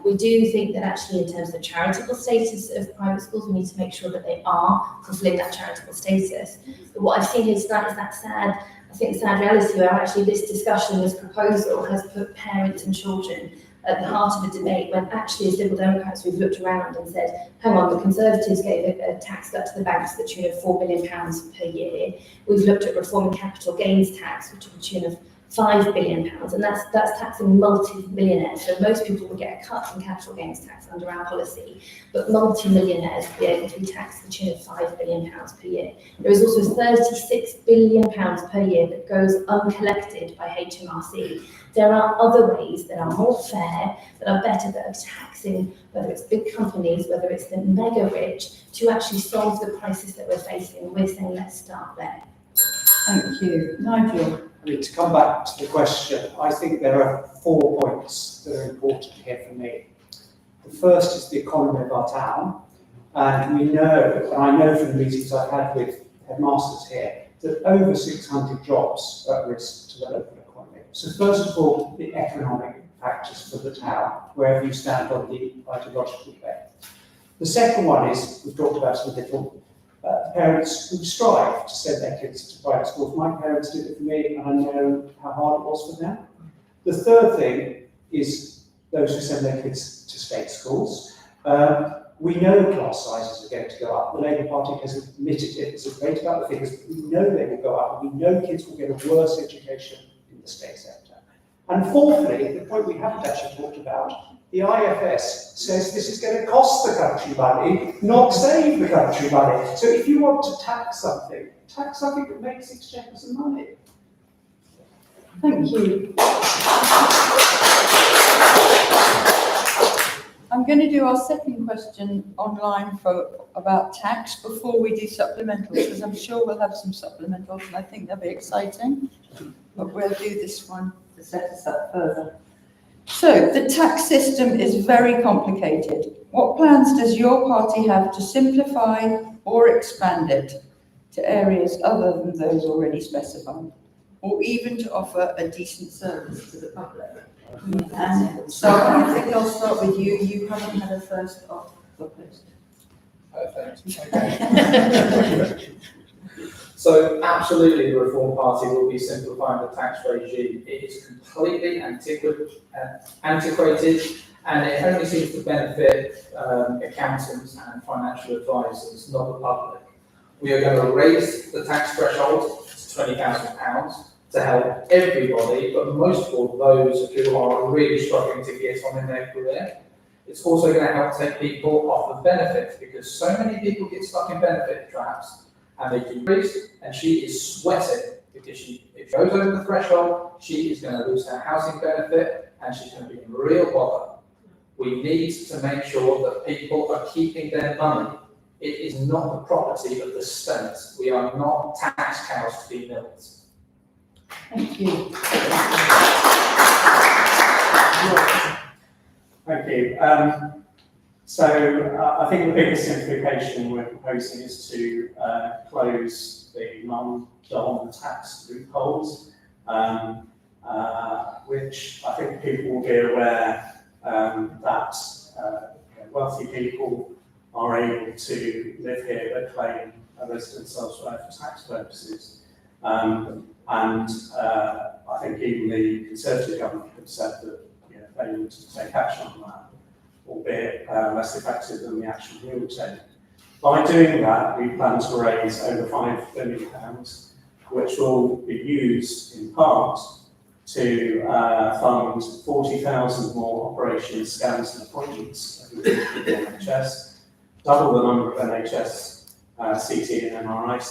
We do think that actually in terms of the charitable status of private schools, we need to make sure that they are fulfilling that charitable status. But what I've seen here tonight is that sad, I think sad reality where actually this discussion, this proposal has put parents and children at the heart of a debate when actually as Liberal Democrats we've looked around and said, hang on, the Conservatives gave a tax cut to the banks to the tune of £4 billion per year. We've looked at reforming capital gains tax, which is to the tune of £5 billion, and that's taxing multi-millionaires. So most people will get a cut in capital gains tax under our policy, but multi-millionaires will be able to be taxed to the tune of £5 billion per year. There is also £36 billion per year that goes uncollected by HMRC. There are other ways that are more fair, that are better, that are taxing, whether it's big companies, whether it's the mega rich, to actually solve the crisis that we're facing. We're saying let's start there. Thank you. Nigel. I mean, to come back to the question, I think there are 4 points that are important here for me. The first is the economy of our town, and we know, and I know from the meetings I've had with headmasters here, that over 600 jobs are at risk to the local economy. So first of all, the economic factors for the town, wherever you stand on the ideological debate. The second one is, we've talked about it a little, parents who strive to send their kids to private schools. My parents did it for me, and I know how hard it was for them. The third thing is those who send their kids to state schools. We know class sizes are going to go up. The Labour Party has admitted it. It's great about the figures, but we know they will go up, and we know kids will get a worse education in the state sector. And fourthly, the point we haven't actually talked about, the IFS says this is going to cost the country money, not save the country money. So if you want to tax something that makes exchequer some money. Thank you. I'm going to do our second question online about tax before we do supplementals, because I'm sure we'll have some supplementals and I think they'll be exciting. But we'll do this one to set us up further. So the tax system is very complicated. What plans does your party have to simplify or expand it to areas other than those already specified, or even to offer a decent service to the public? And so I think I'll start with you. You haven't had a first off the post. Perfect. Okay. So absolutely, the Reform Party will be simplifying the tax regime. It is completely antiquated, and it only seems to benefit accountants and financial advisors, not the public. We are going to raise the tax threshold to £20,000 to help everybody, but most of all those who are really struggling to get on in their career. It's also going to help take people off of benefits, because so many people get stuck in benefit traps and they decrease, and she is sweating because if she goes over the threshold, she is going to lose her housing benefit and she's going to be in real bother. We need to make sure that people are keeping their money. It is not the property of the state. We are not tax cows to be milked. Thank you. Thank you. So I think the biggest simplification we're proposing is to close the non-dom tax loopholes, which I think people will be aware that wealthy people are able to live here but claim a residence elsewhere for tax purposes. I think even the Conservative government have said that they need to take action on that, albeit less effective than the action we will take. By doing that, we plan to raise over £5 billion, which will be used in part to fund 40,000 more operations, scans and appointments of the NHS, double the number of NHS CT and MRI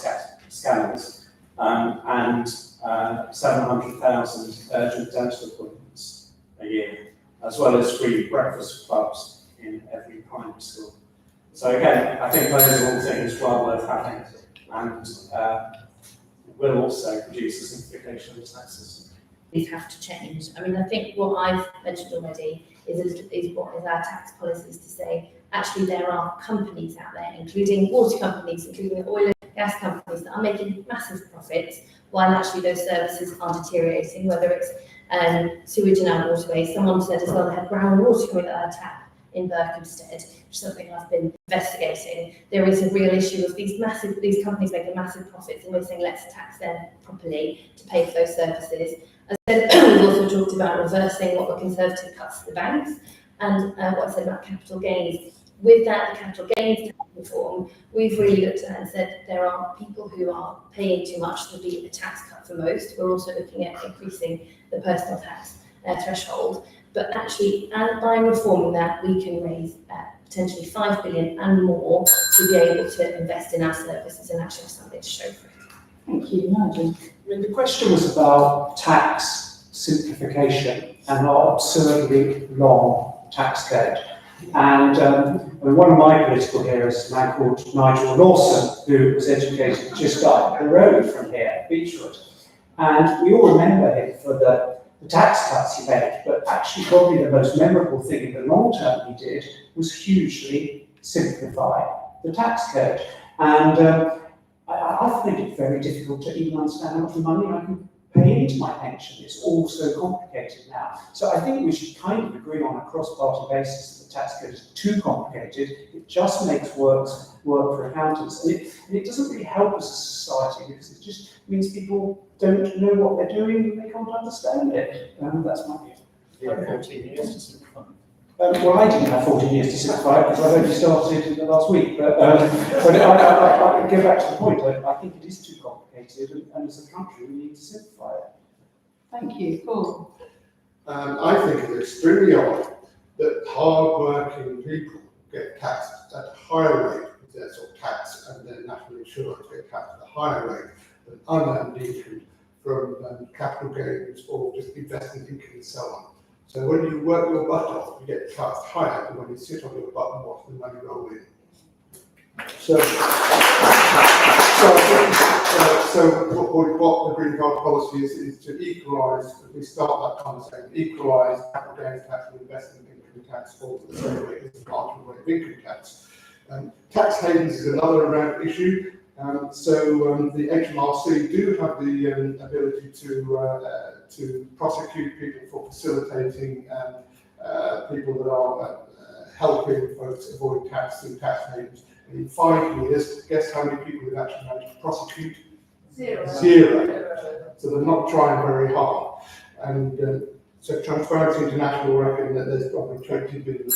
scanners, and 700,000 urgent dental appointments a year, as well as free breakfast clubs in every primary school. So again, I think those are all things well worth having, and will also produce a simplification of the tax system. These have to change. I mean, I think what I've mentioned already is what is our tax policies to say, actually there are companies out there, including water companies, including oil and gas companies, that are making massive profits, while actually those services are deteriorating, whether it's sewage and our waterways. Someone said as well they had brown water coming out of their tap in Berkhamsted, which is something I've been investigating. There is a real issue of these companies making massive profits, and we're saying let's tax them properly to pay for those services. As I said, we've also talked about reversing what were Conservative cuts to the banks, and what I said about capital gains. With that, the capital gains tax reform, we've really looked at it and said there are people who are paying too much to be a tax cut for most. We're also looking at increasing the personal tax threshold. But actually, by reforming that, we can raise potentially £5 billion and more to be able to invest in our services and actually have something to show for it. Thank you, Nigel. I mean, the question was about tax simplification and our absurdly long tax code. And one of my political heroes is a man called Nigel Lawson, who was educated just up the road from here, Beechwood. And we all remember him for the tax cuts he made, but actually probably the most memorable thing in the long term he did was hugely simplify the tax code. And I find it very difficult to even understand how much money I can pay into my pension. It's all so complicated now. So I think we should kind of agree on a cross-party basis that the tax code is too complicated. It just makes work for accountants. And it doesn't really help us as a society, because it just means people don't know what they're doing and they can't understand it. That's my view. Yeah, 14 years to simplify. Well, I didn't have 14 years to simplify it because I only started in the last week. But I go back to the point. I think it is too complicated, and as a country, we need to simplify it. Thank you. Paul? I think it's extremely odd that hard-working people get taxed at a higher rate with their sort of tax and their national insurance get taxed at a higher rate than unearned income from capital gains or just investment income and so on. So when you work your butt off, you get taxed higher than when you sit on your butt and watch the money roll in. So what the Green Card policy is to equalise, we start that conversation, equalise capital gains tax and investment income tax all at the same rate as the marginal rate of income tax. Tax havens is another issue. The HMRC do have the ability to prosecute people for facilitating people that are helping folks avoid tax through tax havens. And in 5 years, guess how many people we've actually managed to prosecute? Zero. So they're not trying very hard. And so Transparency International reckon that there's probably £20 billion of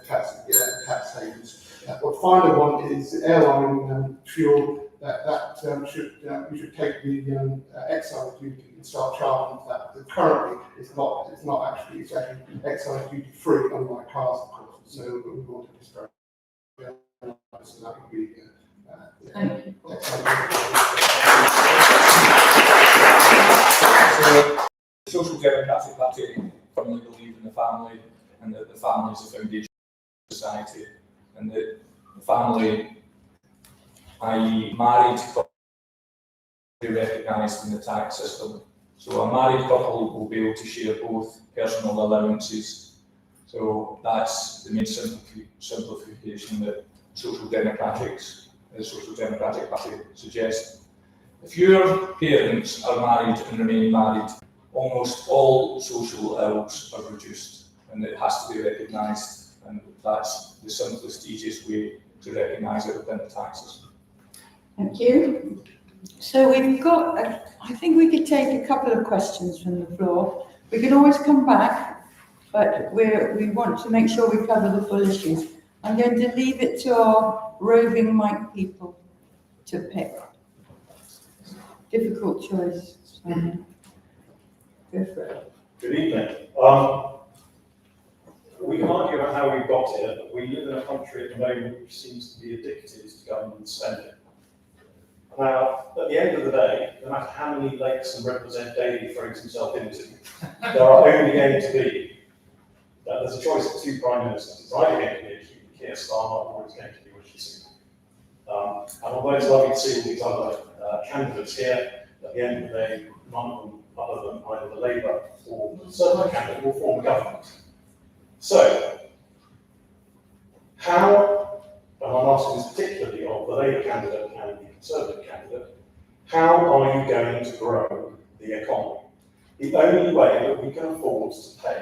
tax havens. What final one is airline fuel. We should take the excise duty and start charging for that. But currently, it's actually excise duty free, unlike cars, of course. So we want to discourage. So that would be. Thank you. So, the Social Democratic Party firmly believe in the family, and that the family is the foundation of society, and that the family, i.e. married couple, be recognised in the tax system. So a married couple will be able to share both personal allowances. So that's the main simplification that the Social Democratic Party suggests. If your parents are married and remain married, almost all social ills are reduced, and it has to be recognised, and that's the simplest, easiest way to recognise it within the tax system. Thank you. So we've got, I think we could take a couple of questions from the floor. We can always come back, but we want to make sure we cover the full issues. I'm going to leave it to our roving mic people to pick. Difficult choice. Go for it. Good evening. We can argue about how we got here, but we live in a country at the moment which seems to be addicted to government spending. Now, at the end of the day, no matter how many lakes and rivers Ed Daly throws himself into, there are only going to be, there's a choice of two prime ministers. It's either going to be Keir Starmer or it's going to be Rishi Sunak. And although it's lovely to see all these other candidates here, at the end of the day, none of them, other than either the Labour or the Conservative candidate, will form a government. So, how, and I'm asking this particularly of the Labour candidate and the Conservative candidate, how are you going to grow the economy? The only way that we can afford to pay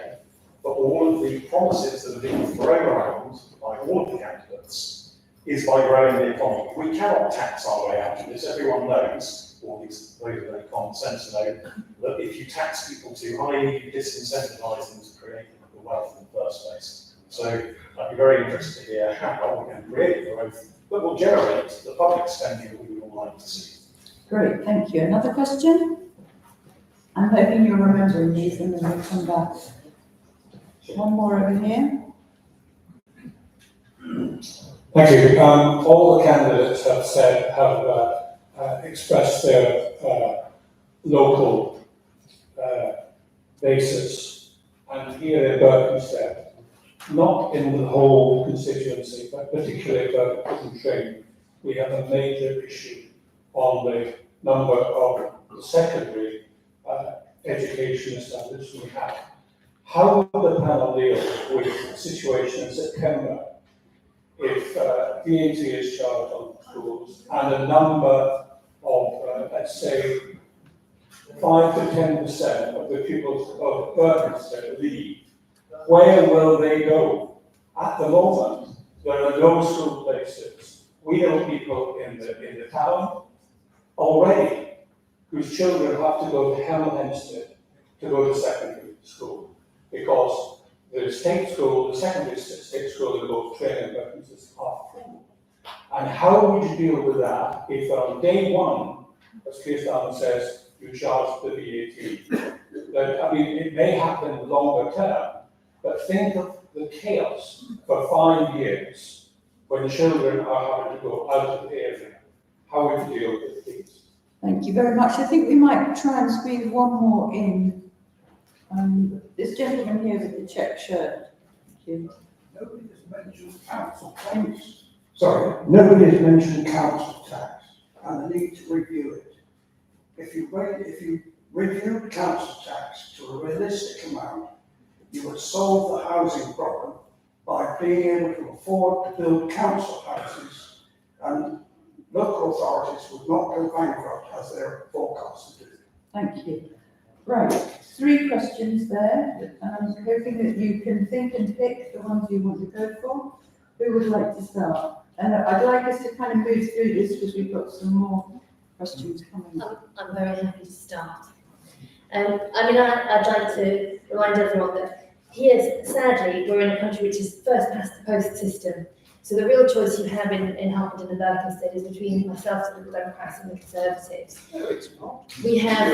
for all of the promises that are being thrown around by all of the candidates is by growing the economy. We cannot tax our way out of this. Everyone knows, or at least those with any common sense know, that if you tax people too highly, you disincentivise them to create the wealth in the first place. So I'd be very interested to hear how we can create growth that will generate the public spending that we would all like to see. Great, thank you. Another question? I'm hoping you're remembering these and then we'll come back. One more over here. Thank you. All the candidates have expressed their local basis, and here in Berkhamsted, not in the whole constituency, but particularly Berkhamsted, we have a major issue on the number of secondary education establishments we have. How will the panel deal with the situation in September if VAT is charged on schools and a number of, let's say, 5 to 10% of the pupils of Berkhamsted leave? Where will they go? At the moment, there are no school places. We know people in the town already whose children have to go to Hemel Hempstead to go to secondary school because the state school, the secondary state school, and both training purposes are full. And how would you deal with that if on day one, as Keir Starmer says, you charge the VAT? I mean, it may happen longer term, but think of the chaos for 5 years when children are having to go out of the area. How would you deal with these? Thank you very much. I think we might try and squeeze one more in. This gentleman here with the check shirt. Thank you. Nobody has mentioned council tax. Sorry, nobody has mentioned council tax and the need to review it. If you reviewed council tax to a realistic amount, you would solve the housing problem by being able to afford to build council houses, and local authorities would not go bankrupt as they're forecast to do. Thank you. Right, 3 questions there. I'm hoping that you can think and pick the ones you want to go for. Who would like to start? I'd like us to kind of move through this because we've got some more questions coming. I'm very happy to start. I'd like to remind everyone that here, sadly, we're in a country which is first past the post system. So the real choice you have in Harpenden and Berkhamsted is between myself, the Liberal Democrats, and the Conservatives. No, it's not. We have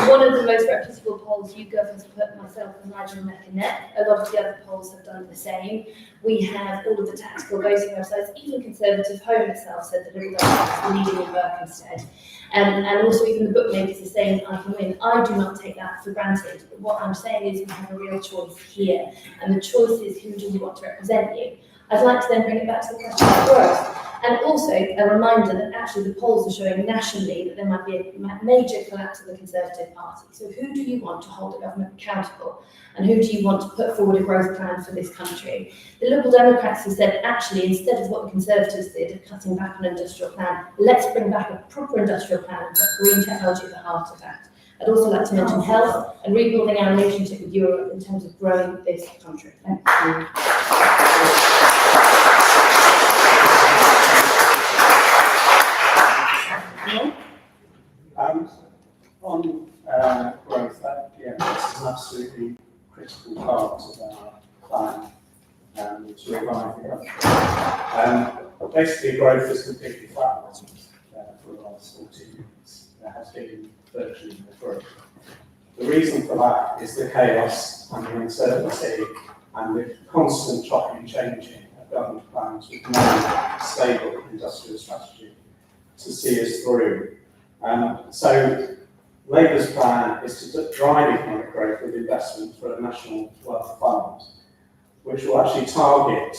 one of the most reputable polls YouGov has put myself and Nigel neck and neck. A lot of the other polls have done the same. We have all of the tactical voting websites. Even Conservative Home itself said that Liberal Democrats are leading in Berkhamsted. And also even the bookmakers are saying I can win. I do not take that for granted. What I'm saying is we have a real choice here. And the choice is who do you want to represent you? I'd like to then bring it back to the question of growth. And also a reminder that actually the polls are showing nationally that there might be a major collapse of the Conservative Party. So who do you want to hold the government accountable? And who do you want to put forward a growth plan for this country? The Liberal Democrats have said, actually, instead of what the Conservatives did of cutting back on an industrial plan, let's bring back a proper industrial plan and put green technology at the heart of that. I'd also like to mention health and rebuilding our relationship with Europe in terms of growing this country. Thank you. On growth, this is an absolutely critical part of our plan to revive the country. Basically, growth has completely flatlined for the last 14 years. There has been virtually no growth. The reason for that is the chaos and the uncertainty and the constant chopping and changing of government plans with no stable industrial strategy to see us through. So Labour's plan is to drive economic growth with investment for a national wealth fund, which will actually target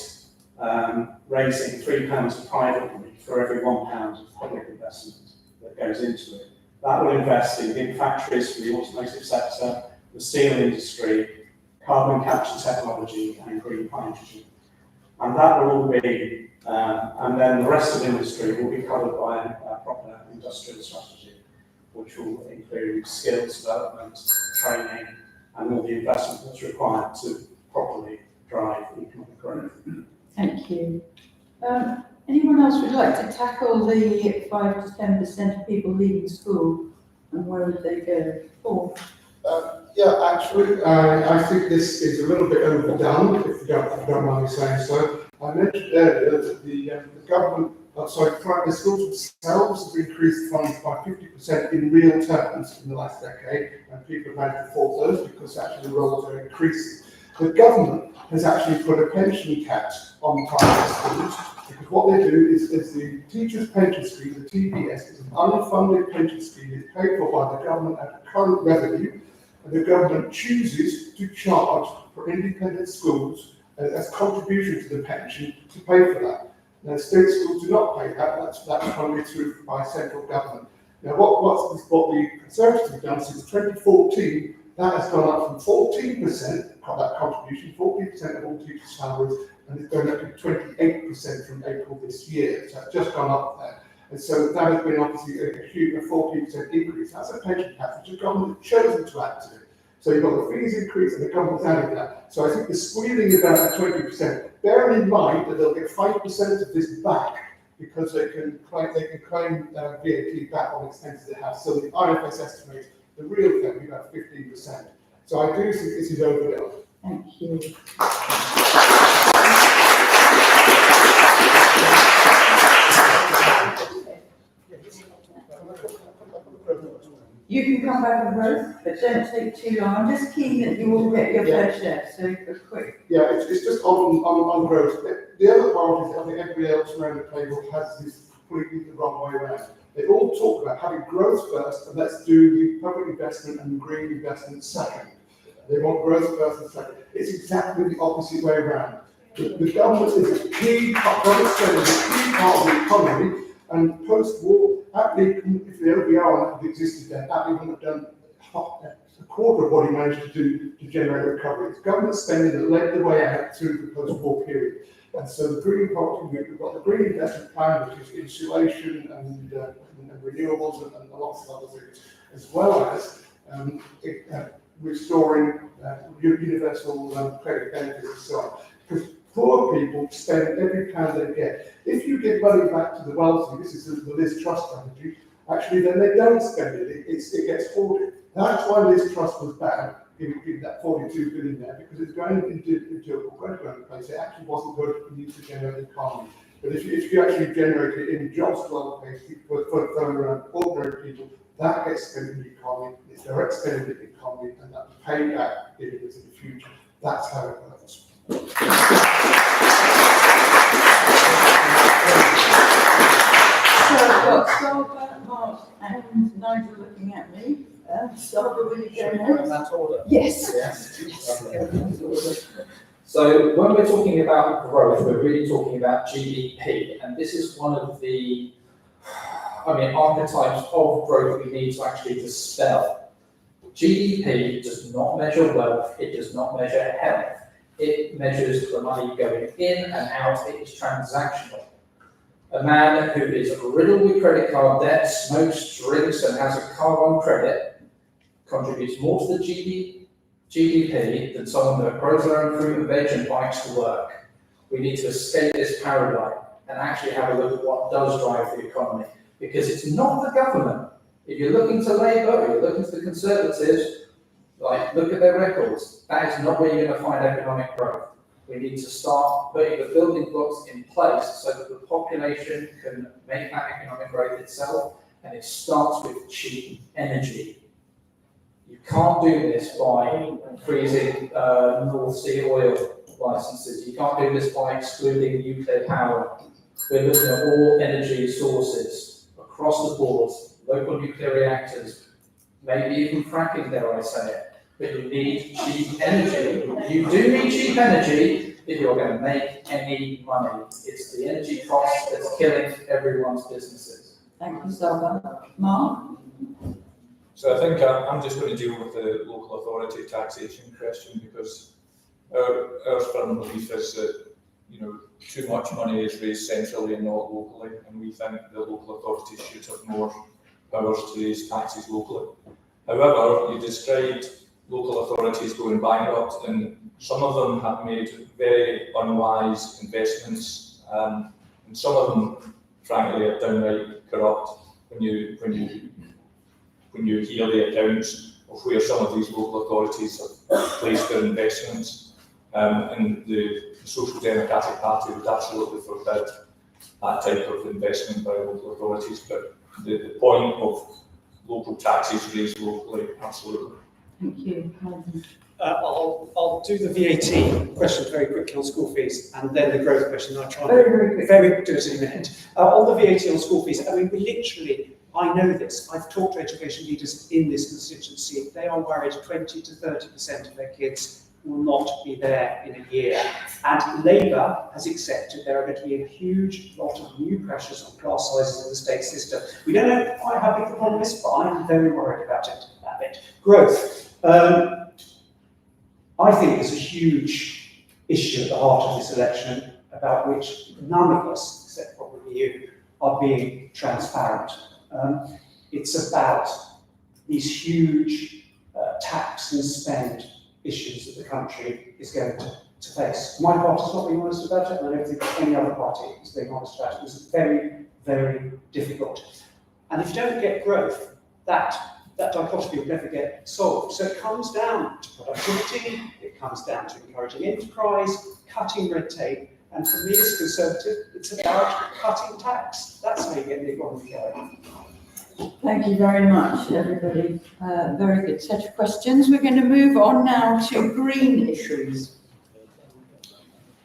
raising £3 of private money for every £1 of public investment that goes into it. That will invest in big factories for the automotive sector, the steel industry, carbon capture technology, and green hydrogen. And that will all be, and then the rest of the industry will be covered by a proper industrial strategy, which will include skills development, training, and all the investment that's required to properly drive economic growth. Thank you. Anyone else would like to tackle the 5 to 10% of people leaving school, and where would they go? Paul? Yeah, actually, I think this is a little bit overdone, if you don't mind me saying so. I mentioned earlier that the government, private schools themselves have increased funds by 50% in real terms in the last decade, and people have managed to afford those because actually the rolls are increasing. The government has actually put a pension cap on private schools, because what they do is the teachers' pension scheme, the TPS, is an unfunded pension scheme. It's paid for by the government at current revenue, and the government chooses to charge for independent schools as contribution to the pension to pay for that. Now, state schools do not pay that. That's funded through by central government. Now, what the Conservatives have done since 2014, that has gone up from 14% of that contribution, 14% of all teachers' salaries, and it's going up to 28% from April this year. So it's just gone up there. And so that has been obviously a huge 14% increase. That's a pension cap which the government has chosen to add to it. So you've got the fees increase and the government's added that. So I think the squealing about the 20%, bearing in mind that they'll get 5% of this back because they can claim VAT back on expenses they have. So the IFS estimates The real thing, we have 15%. So I do think this is overdone. Thank you. You can come back and vote, but don't take too long. I'm just keen that you all get your fair share, so quick. Yeah, it's just on growth. The other part is I think everybody else around the table has this completely the wrong way around. They all talk about having growth first, and let's do the public investment and green investment second. They want growth first and second. It's exactly the opposite way around. The government is a key part, government spending is a key part of the economy, and post-war, if the OBR had existed then, Attlee wouldn't have done a quarter of what he managed to do to generate recovery. It's government spending that led the way out through the post-war period. And so the Green Party, we've got the Green Investment Plan, which is insulation and renewables and lots of other things, as well as restoring universal credit benefits and so on. Because poor people spend every pound they get. If you give money back to the wealthy, this is the Liz Truss strategy, actually then they don't spend it, it gets hoarded. That's why Liz Truss was bad, giving that 42 billion there, because it's going into a growth place. It actually wasn't good for you to generate the economy. But if you actually generate it in jobs for ordinary people, that gets spent in the economy, it's direct spending in the economy, and that's paid back dividends in the future. That's how it works. So I've got Sarah, Mark and Nigel looking at me. Sarah, will you go In next? that order? Yes. So when we're talking about growth, we're really talking about GDP, and this is one of the, archetypes of growth we need to actually dispel. GDP does not measure wealth, it does not measure health. It measures the money going in and out, it is transactional. A man who is riddled with credit card debt, smokes, drinks, and has a car on credit contributes more to the GDP than someone that grows their own fruit and veg and bikes to work. We need to escape this paradigm and actually have a look at what does drive the economy. Because it's not the government. If you're looking to Labour, or you're looking to the Conservatives, look at their records. That is not where you're going to find economic growth. We need to start putting the building blocks in place so that the population can make that economic growth itself, and it starts with cheap energy. You can't do this by freezing North Sea oil licenses. You can't do this by excluding nuclear power. We're looking at all energy sources across the board, local nuclear reactors, maybe even fracking, dare I say it. But you need cheap energy. You do need cheap energy if you're going to make any money. It's the energy cost that's killing everyone's businesses. Thank you, Sarah. Mark? So I think I'm just going to deal with the local authority taxation question, because our firm belief is that too much money is raised centrally and not locally, and we think the local authorities should have more powers to raise taxes locally. However, you described local authorities going bankrupt, and some of them have made very unwise investments, and some of them, frankly, are downright corrupt. When you hear the accounts of where some of these local authorities have placed their investments, and the Social Democratic Party would absolutely forbid that type of investment by local authorities. But the point of local taxes raised locally, absolutely. Thank you. I'll do the VAT question very quickly on school fees, and then the growth question. I'll try very quick do it in a minute. On the VAT on school fees, we literally, I know this. I've talked to education leaders in this constituency. They are worried 20 to 30% of their kids will not be there in a year. And Labour has accepted there are going to be a huge lot of new pressures on class sizes in the state system. We don't know quite how big the problem is, but I'm very worried about it. That bit. Growth. I think there's a huge issue at the heart of this election about which none of us, except probably you, are being transparent. It's about these huge tax and spend issues that the country is going to face. My party's not being honest about it, and I don't think any other party is being honest about it. It's very, very difficult. And if you don't get growth, that that dichotomy will never get solved. So it comes down to productivity, it comes down to encouraging enterprise, cutting red tape, and for me as a Conservative, it's about cutting tax. That's how you get the economy going. Thank you very much, everybody. Very good set of questions. We're going to move on now to green issues.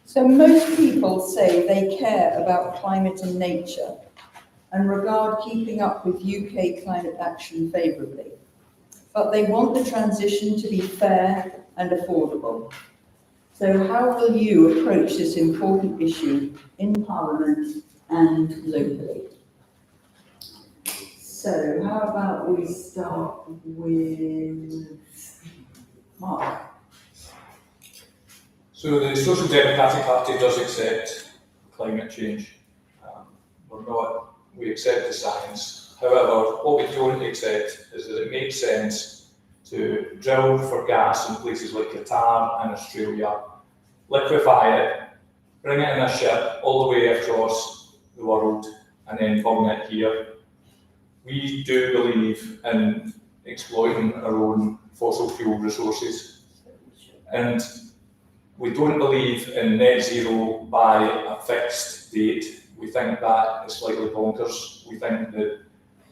So most people say they care about climate and nature and regard keeping up with UK climate action favourably. But they want the transition to be fair and affordable. So how will you approach this important issue in Parliament and locally? So how about we start with Mark? So the Social Democratic Party does accept climate change. We accept the science. However, what we don't accept is that it makes sense to drill for gas in places like Qatar and Australia, liquefy it, bring it in a ship all the way across the world, and then burn it here. We do believe in exploiting our own fossil fuel resources, and we don't believe in net zero by a fixed date. We think that is slightly bonkers. We think that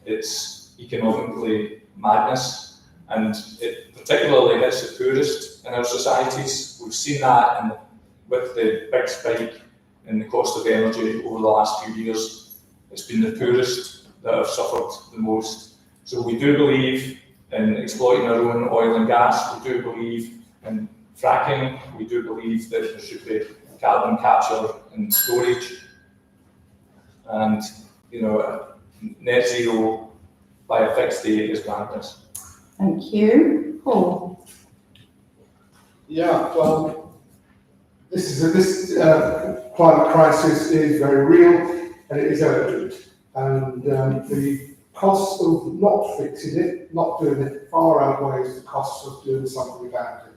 it's economically madness, and it particularly hits the poorest in our societies. We've seen that with the big spike in the cost of energy over the last few years. It's been the poorest that have suffered the most. So we do believe in exploiting our own oil and gas. We do believe in fracking. We do believe that there should be carbon capture and storage. And, net zero by a fixed date is madness. Thank you. Paul? Yeah, well, this climate crisis is very real and it is urgent. And the costs of not fixing it, not doing it, far outweighs the costs of doing something about it.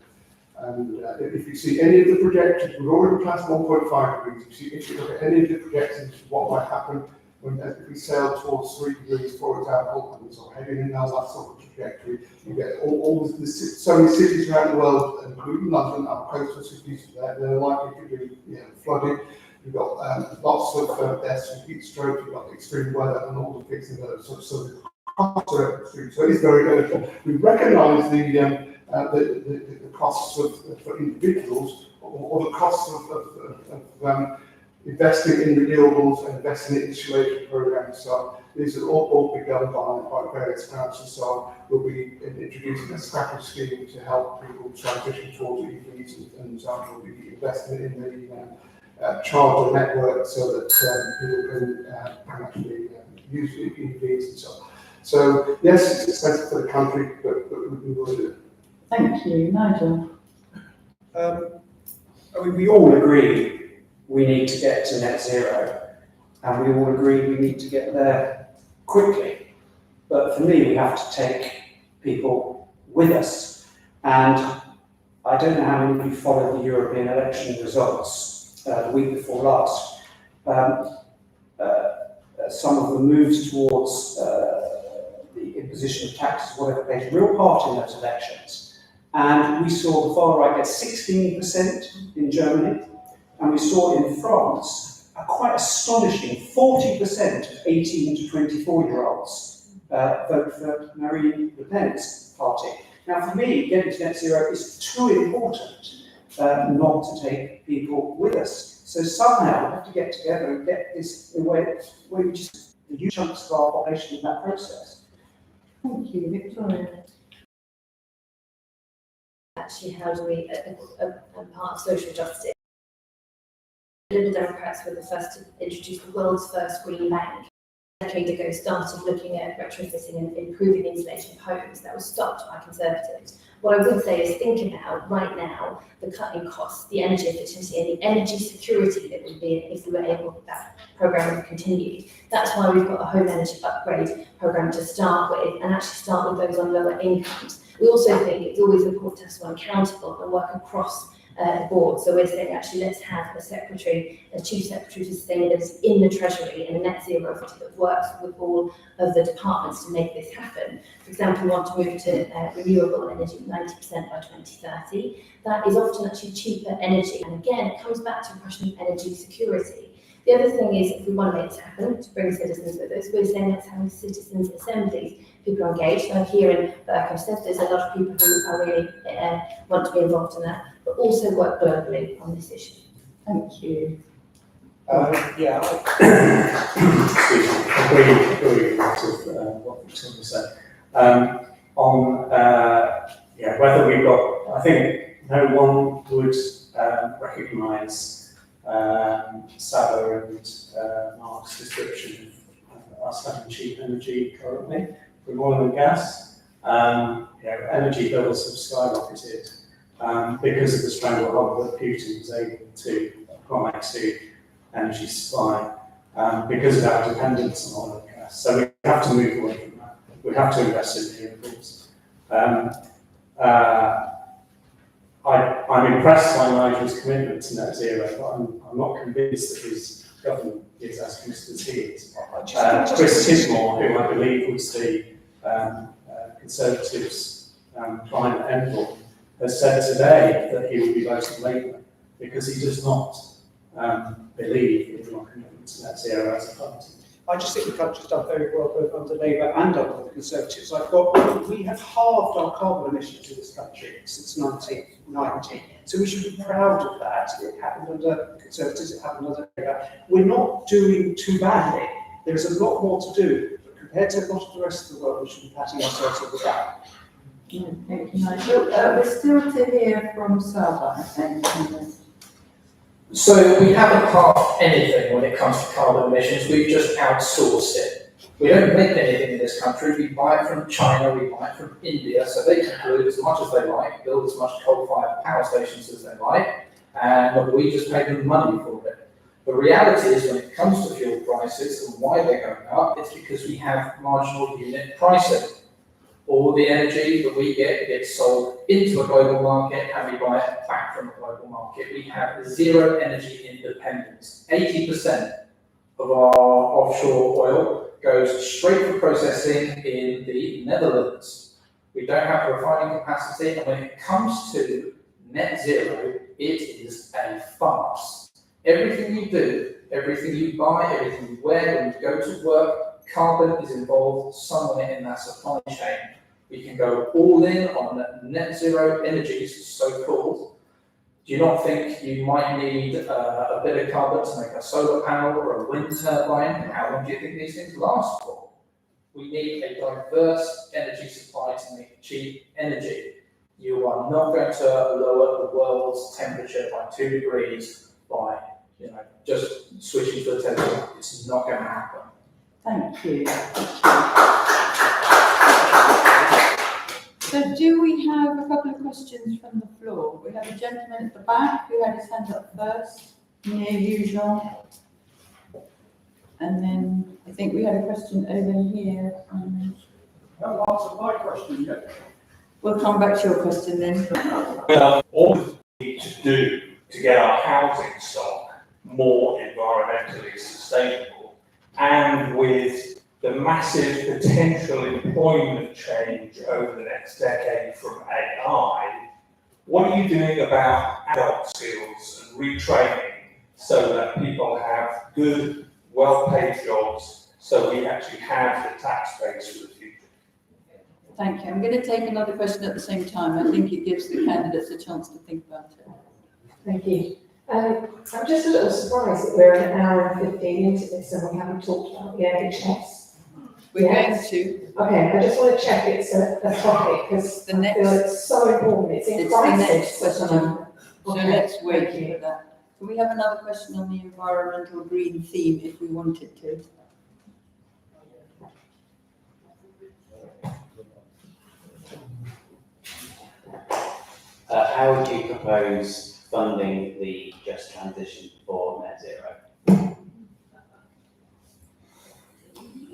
And if you see any of the projections, we've already passed 1.5 degrees. If you look at any of the projections, what might happen if we sail towards 3 degrees, for example, and we're sort of heading in that sort of trajectory, you get so many cities around the world, including London, our coastal cities, they're likely to be flooded. You've got lots of deaths from heat stroke, you've got extreme weather, and all the things in those. So the costs are extreme. So it's very urgent. We recognise the costs for individuals, or the costs of investing in renewables and investing in insulation programs. So these will all be done by various councils. So we'll be introducing a scrapping scheme to help people transition towards EVs, and so we'll be investing in the charger network so that people can actually use EVs and so on. So yes, it's expensive for the country, but we will do it. Thank you. Nigel? We all agree we need to get to net zero, and we all agree we need to get there quickly. But for me, we have to take people with us. And I don't know how many of you followed the European election results the week before last. Some of the moves towards the imposition of taxes, whatever, played a real part in those elections. And we saw the far right get 16% in Germany, and we saw in France a quite astonishing 40% of 18 to 24-year-olds vote for Marine Le Pen's party. Now, for me, getting to net zero is too important not to take people with us. So somehow we have to get together and get this in a way where we just huge chunks of our population in that process. Thank you, Victoria. Actually, how do we, part of social justice? Liberal Democrats were the first to introduce the world's first green bank. A decade ago, started looking at retrofitting and improving the insulation of homes. That was stopped by Conservatives. What I would say is think about right now the cutting costs, the energy efficiency, and the energy security that would be if we were able that programme would continue. That's why we've got a home energy upgrade programme to start with, and actually start with those on lower incomes. We also think it's always important to have someone accountable and work across the board. So we're saying actually let's have a secretary, a chief secretary for sustainability in the Treasury and a net zero authority that works with all of the departments to make this happen. For example, we want to move to renewable energy 90% by 2030. That is often actually cheaper energy. And again, it comes back to the question of energy security. The other thing is, if we want to make this happen, to bring citizens with us, we're saying let's have citizens' assemblies. People are engaged. So here in Berkhamsted, there's a lot of people who are really want to be involved in that, but also work globally on this issue. Thank you. Yeah, agree with what Victoria said. Whether we've got, I think no one would recognise Saba and Mark's description of us having cheap energy currently from oil and gas. Energy bills have skyrocketed because of the stranglehold that Putin was able to apply to energy supply because of our dependence on oil and gas. So we have to move away from that. We have to invest in renewables. I'm impressed by Nigel's commitment to net zero, but I'm not convinced that his government is as committed as he is. Chris Tismore, who I believe was the Conservatives' climate envoy, has said today that he will be voting Labour because he does not believe in our commitment to net zero as a party. I just think the country's done very well both under Labour and under the Conservatives. We have halved our carbon emissions in this country since 1990, so we should be proud of that. It happened under the Conservatives, it happened under Labour. We're not doing too badly. There's a lot more to do, but compared to a lot of the rest of the world, we should be patting ourselves on the back. Thank you, Nigel. We're still to hear from Saba, I think. So we haven't halved anything when it comes to carbon emissions, we've just outsourced it. We don't make anything in this country, we buy it from China, we buy it from India, so they can do it as much as they like, build as much coal-fired power stations as they like, and we just pay them money for it. The reality is when it comes to fuel prices and why they're going up, it's because we have marginal unit pricing. All the energy that we get gets sold into a global market and we buy it back from a global market. We have zero energy independence. 80% of our offshore oil goes straight for processing in the Netherlands. We don't have refining capacity, and when it comes to net zero, it is a farce. Everything you do, everything you buy, everything you wear, when you go to work, carbon is involved somewhere in that supply chain. We can go all in on net zero energies, so-called. Do you not think you might need a bit of carbon to make a solar panel or a wind turbine? How long do you think these things last for? We need a diverse energy supply to make cheap energy. You are not going to lower the world's temperature by 2 degrees by just switching to the temperature. It's not going to happen. Thank you. So do we have a couple of questions from the floor? We have a gentleman at the back who had his hand up first, near you, Jean. And then I think we had a question over here. Haven't answered my question yet. We'll come back to your question then. All we need to do to get our housing stock more environmentally sustainable, and with the massive potential employment change over the next decade from AI, what are you doing about adult skills and retraining so that people have good, well-paid jobs so we actually have the tax base for the future? Thank you. I'm going to take another question at the same time. I think it gives the candidates a chance to think about it. Thank you. I'm just a little surprised that we're an hour and 15 into this and we haven't talked about the NHS. We're going to. Okay, I just want to check it's a topic because I feel it's so important. It's in crisis. The next question. So Okay. let's wait for that. Can we have another question on the environmental green theme if we wanted to? How would you propose funding the just transition for net zero?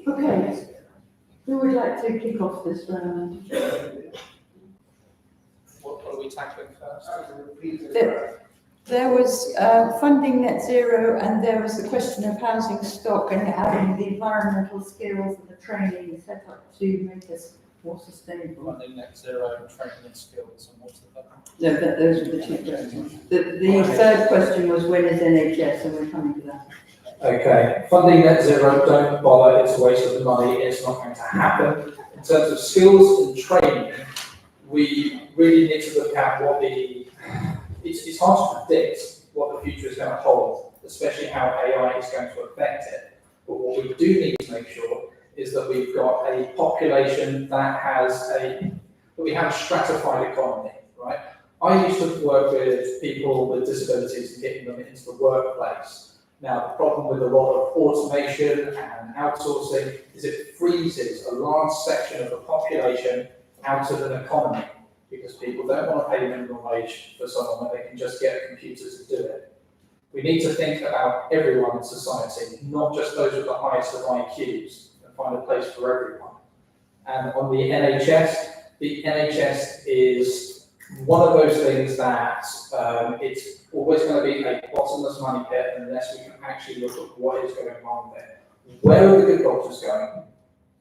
Okay. Who would like to kick off this round? What are we tackling first? There was funding net zero, and there was the question of housing stock and having the environmental skills and the training set up to make us more sustainable. Funding net zero, training and skills, and what's the other? No, those are the two questions. The third question was when is NHS, and we're coming to that. Okay, funding net zero, don't bother, it's a waste of the money, it's not going to happen. In terms of skills and training, we really need to look at what it's hard to predict what the future is going to hold, especially how AI is going to affect it. But what we do need to make sure is that we've got a population that we have a stratified economy, right? I used to work with people with disabilities and getting them into the workplace. Now, the problem with a lot of automation and outsourcing is it freezes a large section of the population out of an economy because people don't want to pay minimum wage for someone when they can just get a computer to do it. We need to think about everyone in society, not just those with the highest of IQs, and find a place for everyone. And on the NHS is one of those things that it's always going to be a bottomless money pit unless we can actually look at what is going on there. Where are the good doctors going?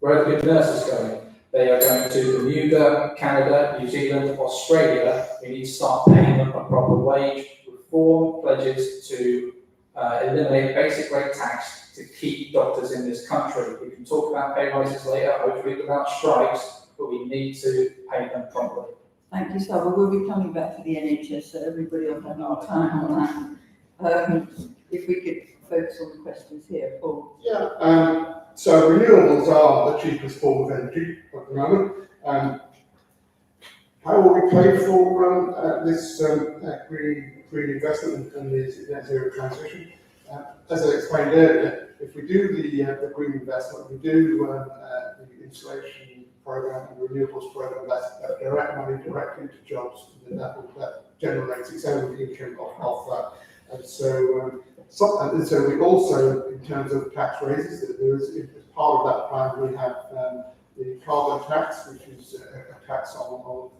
Where are the good nurses going? They are going to Bermuda, Canada, New Zealand, Australia. We need to start paying them a proper wage. Reform pledges to eliminate basic rate tax to keep doctors in this country. We can talk about pay rises later, hopefully without strikes, but we need to pay them properly. Thank you, Saba. We'll be coming back to the NHS, so everybody will have more time on that. If we could focus on the questions here, Paul. Yeah. So renewables are the cheapest form of energy at the moment. How will we pay for this green investment and the net zero transition? As I explained earlier, if we do the green investment, we do the insulation program and the renewables program, that's direct money directly to jobs, and that generates its own income off that. And so we also, in terms of tax raises, that there is, as part of that plan, we have the carbon tax, which is a tax on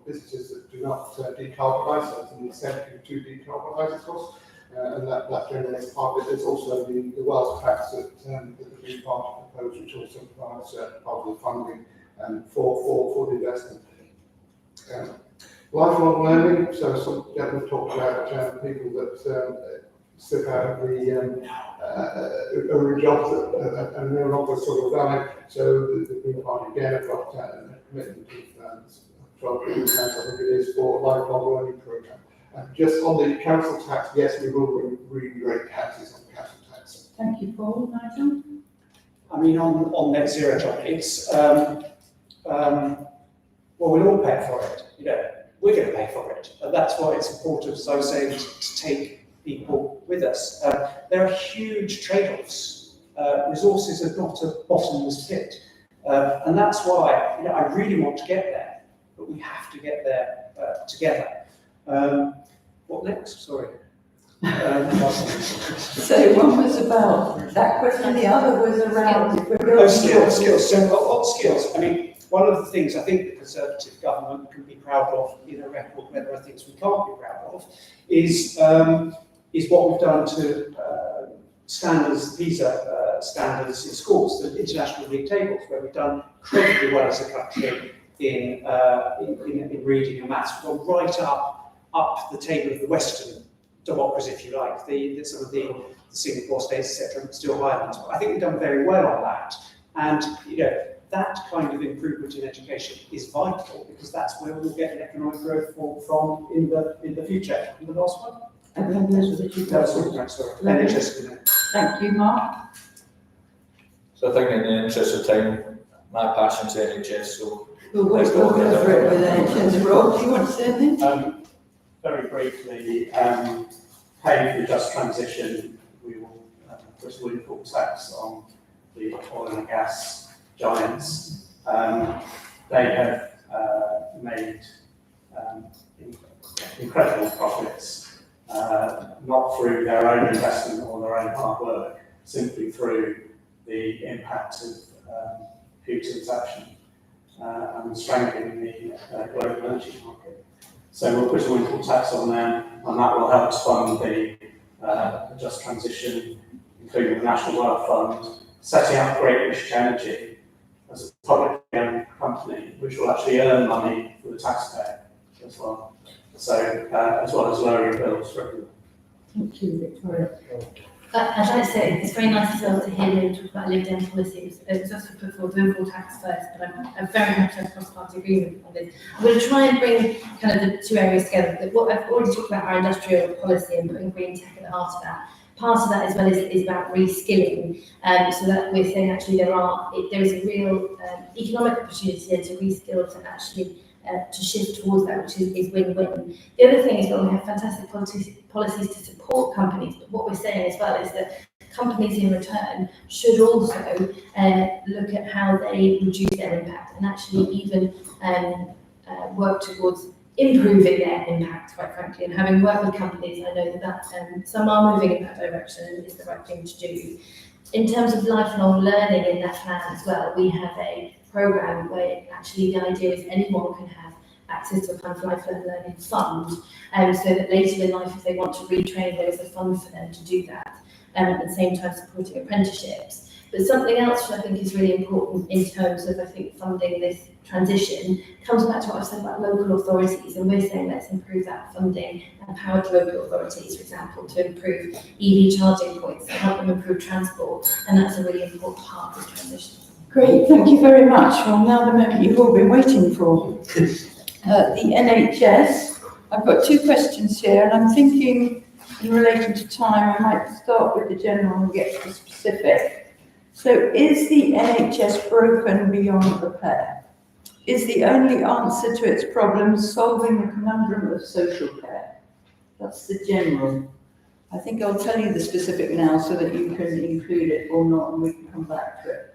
businesses that do not decarbonise, so it's an incentive to decarbonise, of course, and that generates part of it. There's also the wealth tax that the Green Party proposed, which also provides part of the funding for the investment. Lifelong learning, so some gentlemen talked about people that step out of the early jobs that are no longer sort of valid. So the Green Party again have got a commitment of 12 billion pounds, I think it is, for a lifelong learning programme. And just on the council tax, yes, we will re-rate taxes on council tax. Thank you, Paul. Nigel? I mean, on net zero topics, well, we'll all pay for it. You know, we're going to pay for it, and that's why it's important, as I was saying, to take people with us. There are huge trade-offs. Resources are not a bottomless pit, and that's why I really want to get there, but we have to get there together. What next? Sorry. So one was about that question, the other was around skills. So what skills? I mean, one of the things I think the Conservative government can be proud of in a record where there are things we can't be proud of is what we've done to PISA standards in schools, the international league tables, where we've done incredibly well as a country in reading and maths. We've gone right up the table of the Western democracy, if you like, some of the Singapore states, etc., still higher than us. But I think we've done very well on that. And that kind of improvement in education is vital because that's where we'll get economic growth from in the future. And the last one? And then those are the two questions. Thank you, Mark. So I think in the interest of time, my passion's NHS, so... We'll wait for it with NHS. Rob, do you want to say anything? Very briefly, paying for the just transition, we will put a windfall tax on the oil and gas giants. They have made incredible profits, not through their own investment or their own hard work, simply through the impact of Putin's action and strangling the global energy market. So we'll put a windfall tax on them, and that will help to fund the just transition, including the National Wealth Fund, setting up Great British Energy as a publicly owned company, which will actually earn money for the taxpayer as well. So, as well as lowering bills for everyone. Thank you, Victoria. I'd like to say it's very nice as well to hear you talk about lived in policies. It was just to put forward windfall tax first, but I'm very happy to have cross-party agreement on this. I'm going to try and bring kind of the two areas together. What I've already talked about our industrial policy and putting green tech at the heart of that. Part of that as well is about reskilling, so that we're saying actually there is a real economic opportunity here to reskill, to actually to shift towards that, which is win-win. The other thing is that we have fantastic policies to support companies, but what we're saying as well is that companies in return should also look at how they reduce their impact and actually even work towards improving their impact, quite frankly. And having worked with companies, I know that some are moving in that direction and it's the right thing to do. In terms of lifelong learning in that plan as well, we have a programme where actually the idea is anyone can have access to a kind of lifelong learning fund, so that later in life, if they want to retrain, there is a fund for them to do that, at the same time supporting apprenticeships. But something else which I think is really important in terms of, I think, funding this transition comes back to what I've said about local authorities, and we're saying let's improve that funding and empower local authorities, for example, to improve EV charging points, to help them improve transport, and that's a really important part of this transition. Great, thank you very much. Well, now the moment you've all been waiting for. The NHS, I've got two questions here, and I'm thinking in relation to time, I might start with the general and get to the specific. So is the NHS broken beyond repair? Is the only answer to its problems solving the conundrum of social care? That's the general. I think I'll tell you the specific now so that you can include it or not, and we can come back to it.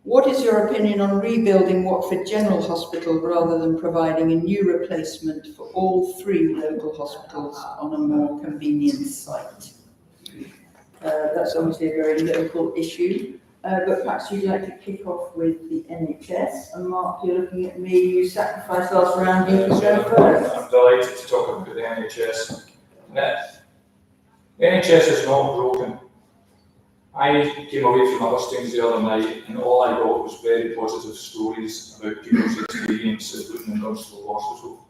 What is your opinion on rebuilding Watford General Hospital rather than providing a new replacement for all three local hospitals on a more convenient site? That's obviously a very local issue, but perhaps you'd like to kick off with the NHS. And Mark, you're looking at me, you sacrificed last round, you can go first. I'm delighted to talk about the NHS. The NHS is not broken. I came away from the Hustings the other night and all I got was very positive stories about people's experience at Luton and Dunstable Hospital.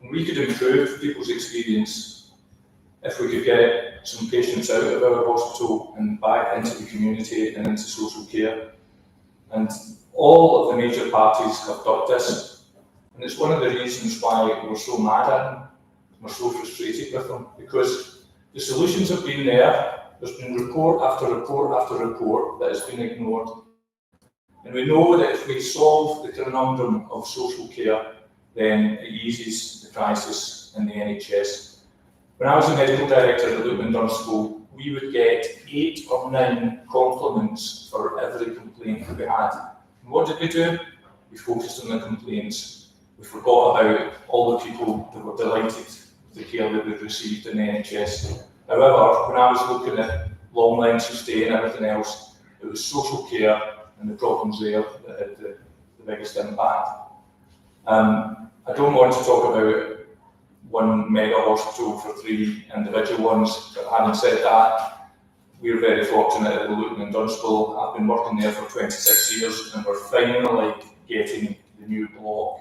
And we could improve people's experience if we could get some patients out of our hospital and back into the community and into social care. And all of the major parties have done this. And it's one of the reasons why we're so mad at them, we're so frustrated with them, because the solutions have been there. There's been report after report after report that has been ignored. And we know that if we solve the conundrum of social care, then it eases the crisis in the NHS. When I was a medical director at Luton and Dunstable, we would get 8 or 9 compliments for every complaint that we had. And what did we do? We focused on the complaints. We forgot about all the people that were delighted with the care that they'd received in the NHS. However, when I was looking at long lengths of stay and everything else, it was social care and the problems there that had the biggest impact. I don't want to talk about one mega hospital for 3 individual ones, but having said that, we're very fortunate at the Luton and Dunstable. I've been working there for 26 years and we're finally getting the new block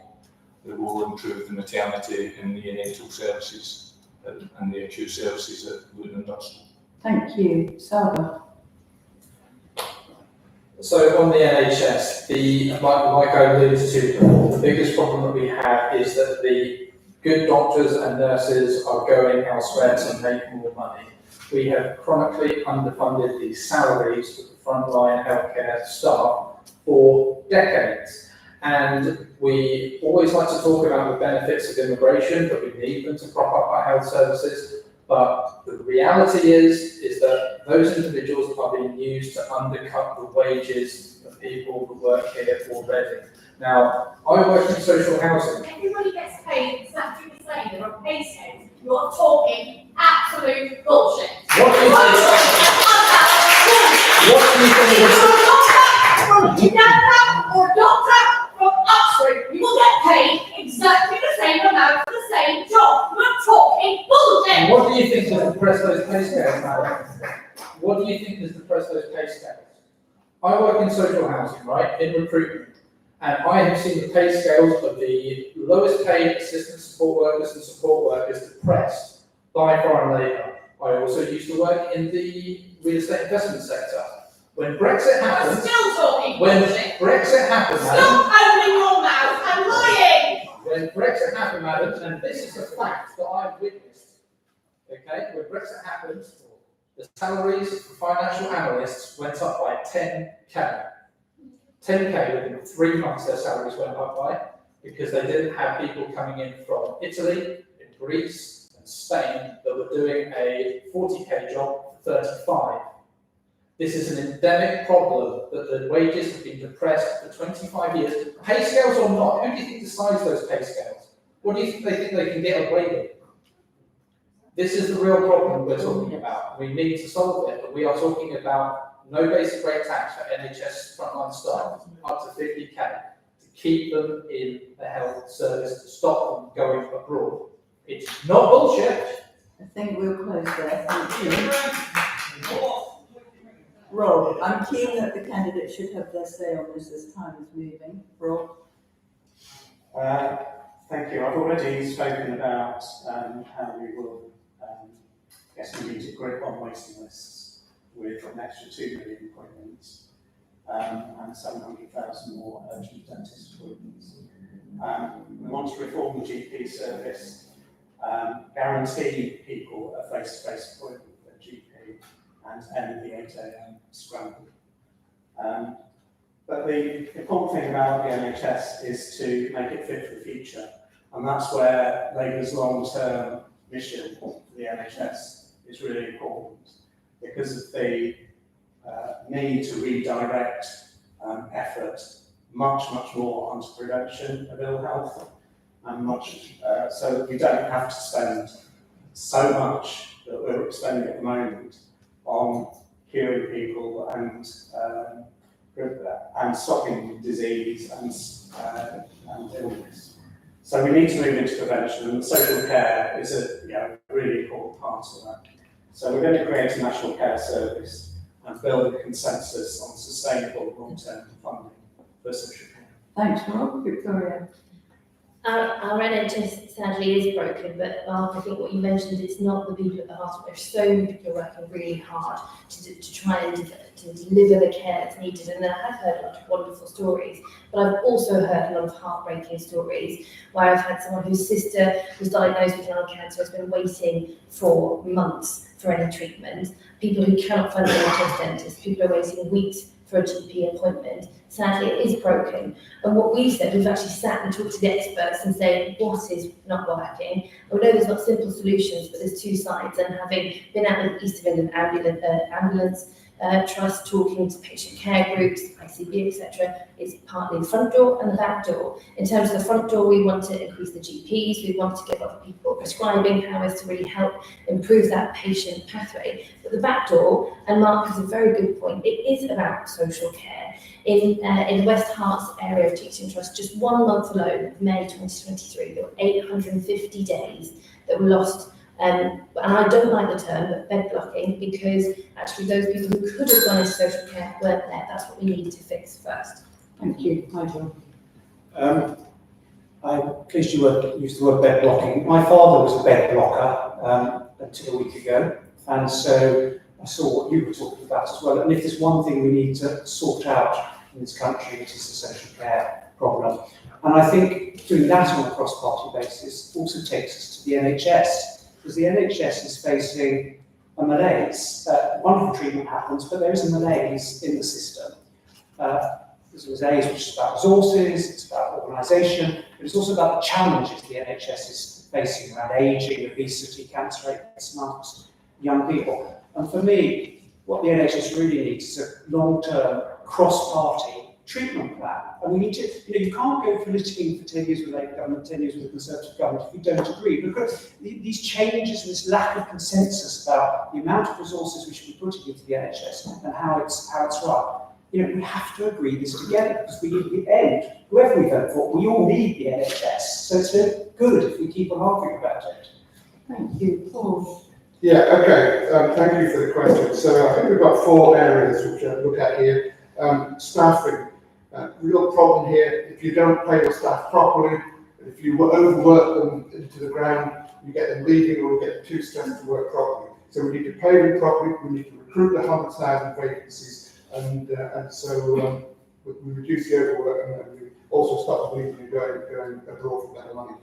that will improve the maternity and neonatal services and the acute services at Luton and Dunstable. Thank you. Salva. So on the NHS, like I alluded to before, the biggest problem that we have is that the good doctors and nurses are going elsewhere to make more money. We have chronically underfunded the salaries of the frontline healthcare staff for decades. And we always like to talk about the benefits of immigration, that we need them to prop up our health services. But the reality is that those individuals are being used to undercut the wages of people who work here already. Now, I work in social housing. Everybody gets paid exactly the same. There are pay scales. You're talking absolute bullshit. What do you think? Or doctor from Oxford, you will get paid exactly the same amount madam. What do you think is depressed those pay scales? I work in social housing, right, in recruitment, and I have seen the pay scales of the lowest paid assistant support workers and support workers depressed by foreign labour. I also used to work in the real estate investment sector. When Brexit happened, Still talking. when Brexit happened, madam, Stop opening your mouth. I'm lying. when Brexit happened, madam, and this is a fact that I've witnessed, okay, when Brexit happened, the salaries for financial analysts went up by 10k. 10k within 3 months their salaries went up by, because they didn't have people coming in from Italy, in Greece and Spain that were doing a 40k job for 35. This is an endemic problem that the wages have been depressed for 25 years. Pay scales or not, who do you think decides those pay scales? What do you think they can get away with? This is the real problem we're talking about. We need to solve it, but we are talking about no basic rate tax for NHS frontline staff, up to 50k, to keep them in the health service, to stop them going abroad. It's not bullshit. I think we'll close there. Thank you. Rob, I'm keen that the candidates should have their say on this as time is moving. Rob? Thank you. I've already spoken about how we will get an immediate grip on waiting lists with an extra 2 million appointments and 700,000 more urgent dentist appointments. We want to reform the GP service, guarantee people a face-to-face appointment with a GP, and end the 8 AM scramble. But the important thing about the NHS is to make it fit for the future, and that's where Labour's long-term mission for the NHS is really important, because of the need to redirect effort much more onto prevention of ill health, and so that we don't have to spend so much that we're spending at the moment on curing people and stopping disease and illness. So we need to move into prevention, and social care is a really important part of that. So we're going to create a national care service and build a consensus on sustainable long-term funding for social care. Thanks, Rob. Victoria? Our NHS sadly is broken, but Mark, I think what you mentioned, it's not the people at the heart of it. There's so many people working really hard to try and to deliver the care that's needed. And I have heard a lot of wonderful stories, but I've also heard a lot of heartbreaking stories where I've had someone whose sister was diagnosed with lung cancer, has been waiting for months for any treatment, people who cannot find an NHS dentist, people are waiting weeks for a GP appointment. Sadly, it is broken. And what we've said, we've actually sat and talked to the experts and say what is not working. And we know there's not simple solutions, but there's two sides. And having been out with East of England Ambulance Trust, talking to patient care groups, ICB, etc., it's partly the front door and the back door. In terms of the front door, we want to increase the GPs, we want to give other people prescribing powers to really help improve that patient pathway. But the back door, and Mark has a very good point, it is about social care. In the West Herts area of Teaching Trust, just 1 month alone, May 2023, there were 850 days that were lost. And I don't like the term, but bed blocking, because actually those people who could have gone into social care weren't there. That's what we need to fix first. Thank you. Hi, John. I'm pleased you used the word bed blocking. My father was a bed blocker until a week ago, and so I saw what you were talking about as well. And if there's one thing we need to sort out in this country, it is the social care problem. And I think doing that on a cross-party basis also takes us to the NHS, because the NHS is facing a malaise. Wonderful treatment happens, but there is a malaise in the system. There's a malaise which is about resources, it's about organisation, but it's also about the challenges the NHS is facing around ageing, obesity, cancer rates amongst young people. And for me, what the NHS really needs is a long-term, cross-party treatment plan. And we need to, you can't go politicking for 10 years with Labour government, 10 years with the Conservative government if you don't agree, because these changes and this lack of consensus about the amount of resources we should be putting into the NHS and how it's run, we have to agree this together, because we, in the end, whoever we vote for, we all need the NHS. So it's very good if we keep on arguing about it. Thank you. Paul? Yeah, okay, thank you for the question. So I think we've got 4 areas which I look at here. Staffing, real problem here. If you don't pay your staff properly, if you overwork them into the ground, you get them leaving or you get them too stressed to work properly. So we need to pay them properly, we need to recruit the 100,000 vacancies, and so we reduce the overwork, and we also stop leaving and going abroad for better money.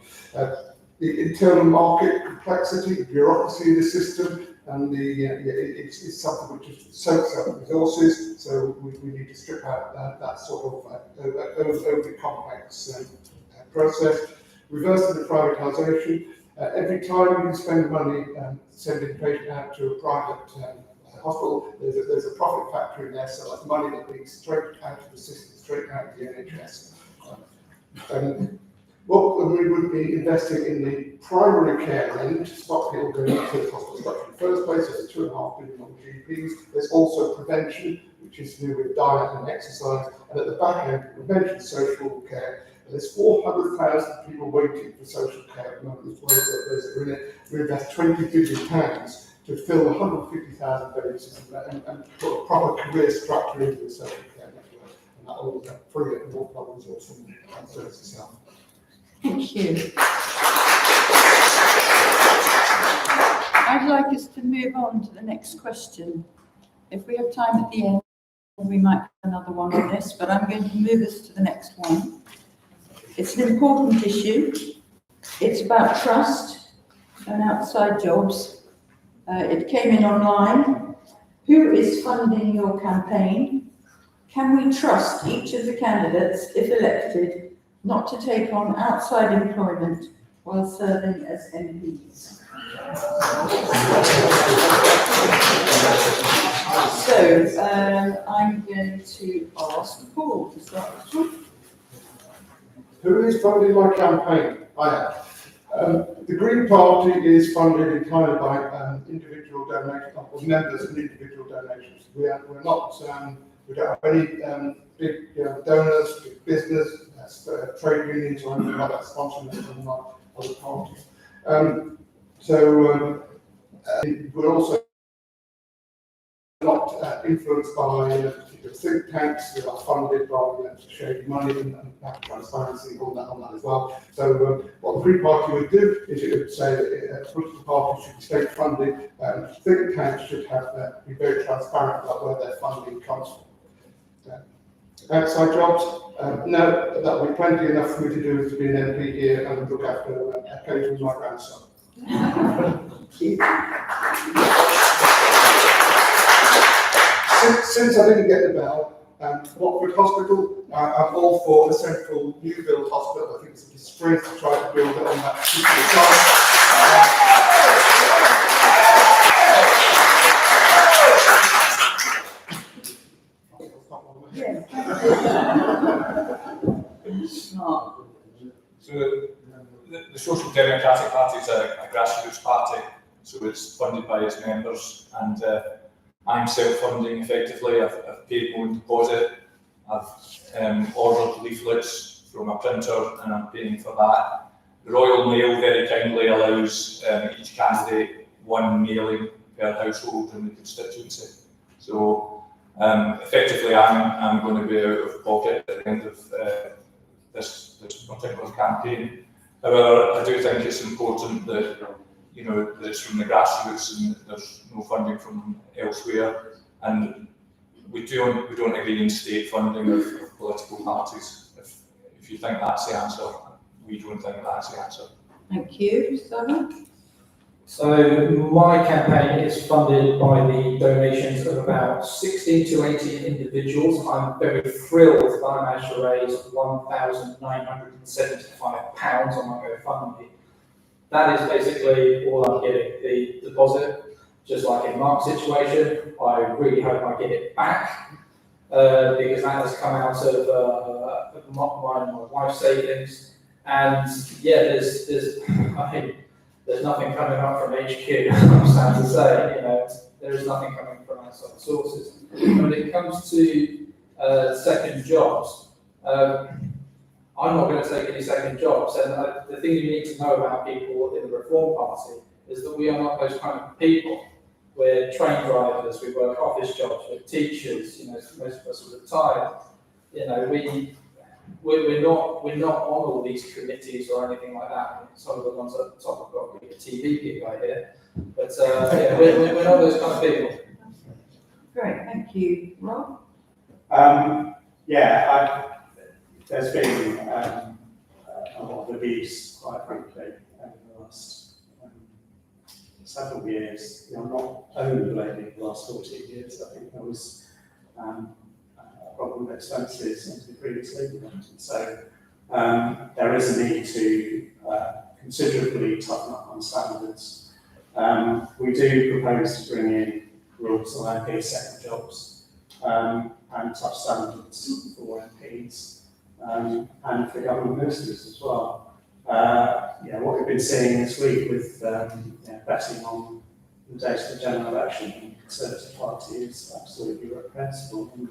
The internal market complexity, the bureaucracy of the system, and it's something which soaks up resources, so we need to strip out that sort of overly complex process. Reverse to the privatisation. Every time you spend money sending a patient out to a private hospital, there's a profit factor in there, so that's money that leads straight out of the system, straight out of the NHS. What we would be investing in the primary care end to stop people going into the hospital structure in the first place. There's 2.5 billion on GPs. There's also prevention, which is to do with diet and exercise. And at the back end, prevention, social care. And there's 400,000 people waiting for social care at the moment as well as those that are in it. We invest £20 billion to fill 150,000 vacancies and put a proper career structure into the social care network. And that will free up more problems also from the service itself. Thank you. I'd like us to move on to the next question. If we have time at the end, we might have another one on this, but I'm going to move us to the next one. It's an important issue. It's about trust and outside jobs. It came in online. Who is funding your campaign? Can we trust each of the candidates, if elected, not to take on outside employment while serving as MPs? So I'm going to ask Paul to start this one. Who is funding my campaign? I am. The Green Party is funded entirely by individual donations, or members and individual donations. We're not, we don't have any big donors, big business, trade unions or anything like that sponsoring us from other parties. We're also not influenced by particular think tanks that are funded by shady money and have transparency on that as well. So what the Green Party would do is it would say that political parties should be state funded, and think tanks should have be very transparent about where their funding comes from. Outside jobs, no, that will be plenty enough for me to do to be an MP here and look after occasionally my grandson. Since I didn't get the bell, Watford Hospital, I'm all for a central new build hospital. I think it's a disgrace to try to build it on that particular site. So the Social Democratic Party is a grassroots party, so it's funded by its members, and I'm self-funding effectively. I've paid my own deposit, I've ordered leaflets from a printer and I'm paying for that. The Royal Mail very kindly allows each candidate one mailing per household in the constituency. So effectively I'm going to be out of pocket at the end of this particular campaign. However, I do think it's important that that it's from the grassroots and there's no funding from elsewhere, and we don't agree in state funding of political parties. If you think that's the answer, we don't think that's the answer. Thank you, Sarah. So my campaign is funded by the donations of about 16 to 18 individuals. I'm very thrilled that I managed to raise £1,975 on my GoFundMe. That is basically all I'm getting. The deposit, just like in Mark's situation, I really hope I get it back because that has come out of my wife's savings. And yeah, there's nothing coming up from HQ, I'm sad to say, there is nothing coming from outside sources. When it comes to second jobs, I'm not going to take any second jobs, and the thing you need to know about people in the Reform Party is that we are not those kind of people. We're train drivers, we work office jobs, we're teachers, you know, most of us are retired. You know, we're not on all these committees or anything like that. Some of the ones at the top have got a TV gig right here. But yeah, we're not those kind of people. Great, thank you. Rob? There's been a lot of abuse, quite frankly, over the last several years. You know, I'm not only blaming the last 14 years. I think there was a problem with expenses into previously implemented. So there is a need to considerably toughen up on standards. We do propose to bring in rules on MP second jobs and tough standards for MPs and for government ministers as well. What we've been seeing this week with betting on the date of the general election in the Conservative Party is absolutely reprehensible. And,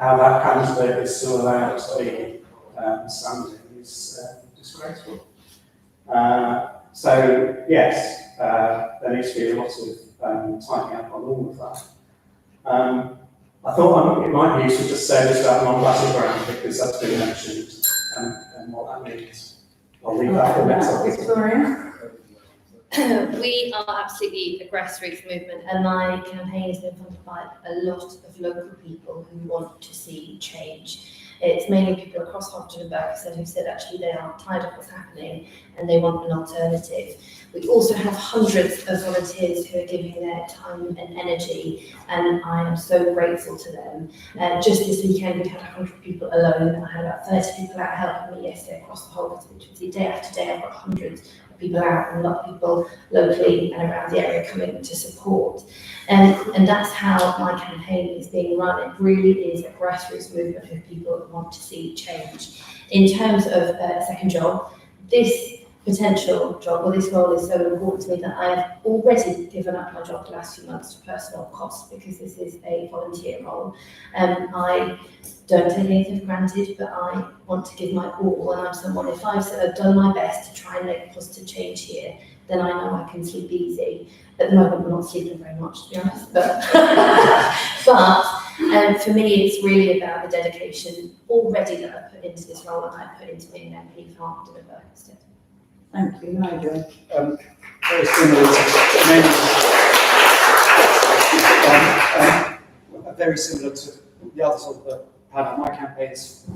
how that candidate is still allowed to be standing is disgraceful. So yes, there needs to be a lot of tightening up on all of that. I thought it might be useful to say this about non-battleground because that's been mentioned and what that means. I'll leave that for next time. Victoria? We are absolutely a grassroots movement, and my campaign has been funded by a lot of local people who want to see change. It's mainly people across Harpenden and Berkhamsted who said actually they are tired of what's happening and they want an alternative. We also have hundreds of volunteers who are giving their time and energy, and I am so grateful to them. Just this weekend we had 100 people alone. I had about 30 people out helping me yesterday across the whole constituency. Day after day I've got hundreds of people out and a lot of people locally and around the area coming to support. And that's how my campaign is being run. It really is a grassroots movement of people that want to see change. In terms of a second job, this potential job, or this role is so important to me that I have already given up my job the last few months to personal cost because this is a volunteer role. I don't take anything for granted, but I want to give my all, and I'm someone, if I've sort of done my best to try and make positive change here, then I know I can sleep easy. At the moment, I'm not sleeping very much, to be honest, but for me, it's really about the dedication already that I put into this role and I put into being an MP for Harpenden and Berkhamsted. Thank you, Nigel. Very similar to very similar to the others of the panel. My campaign is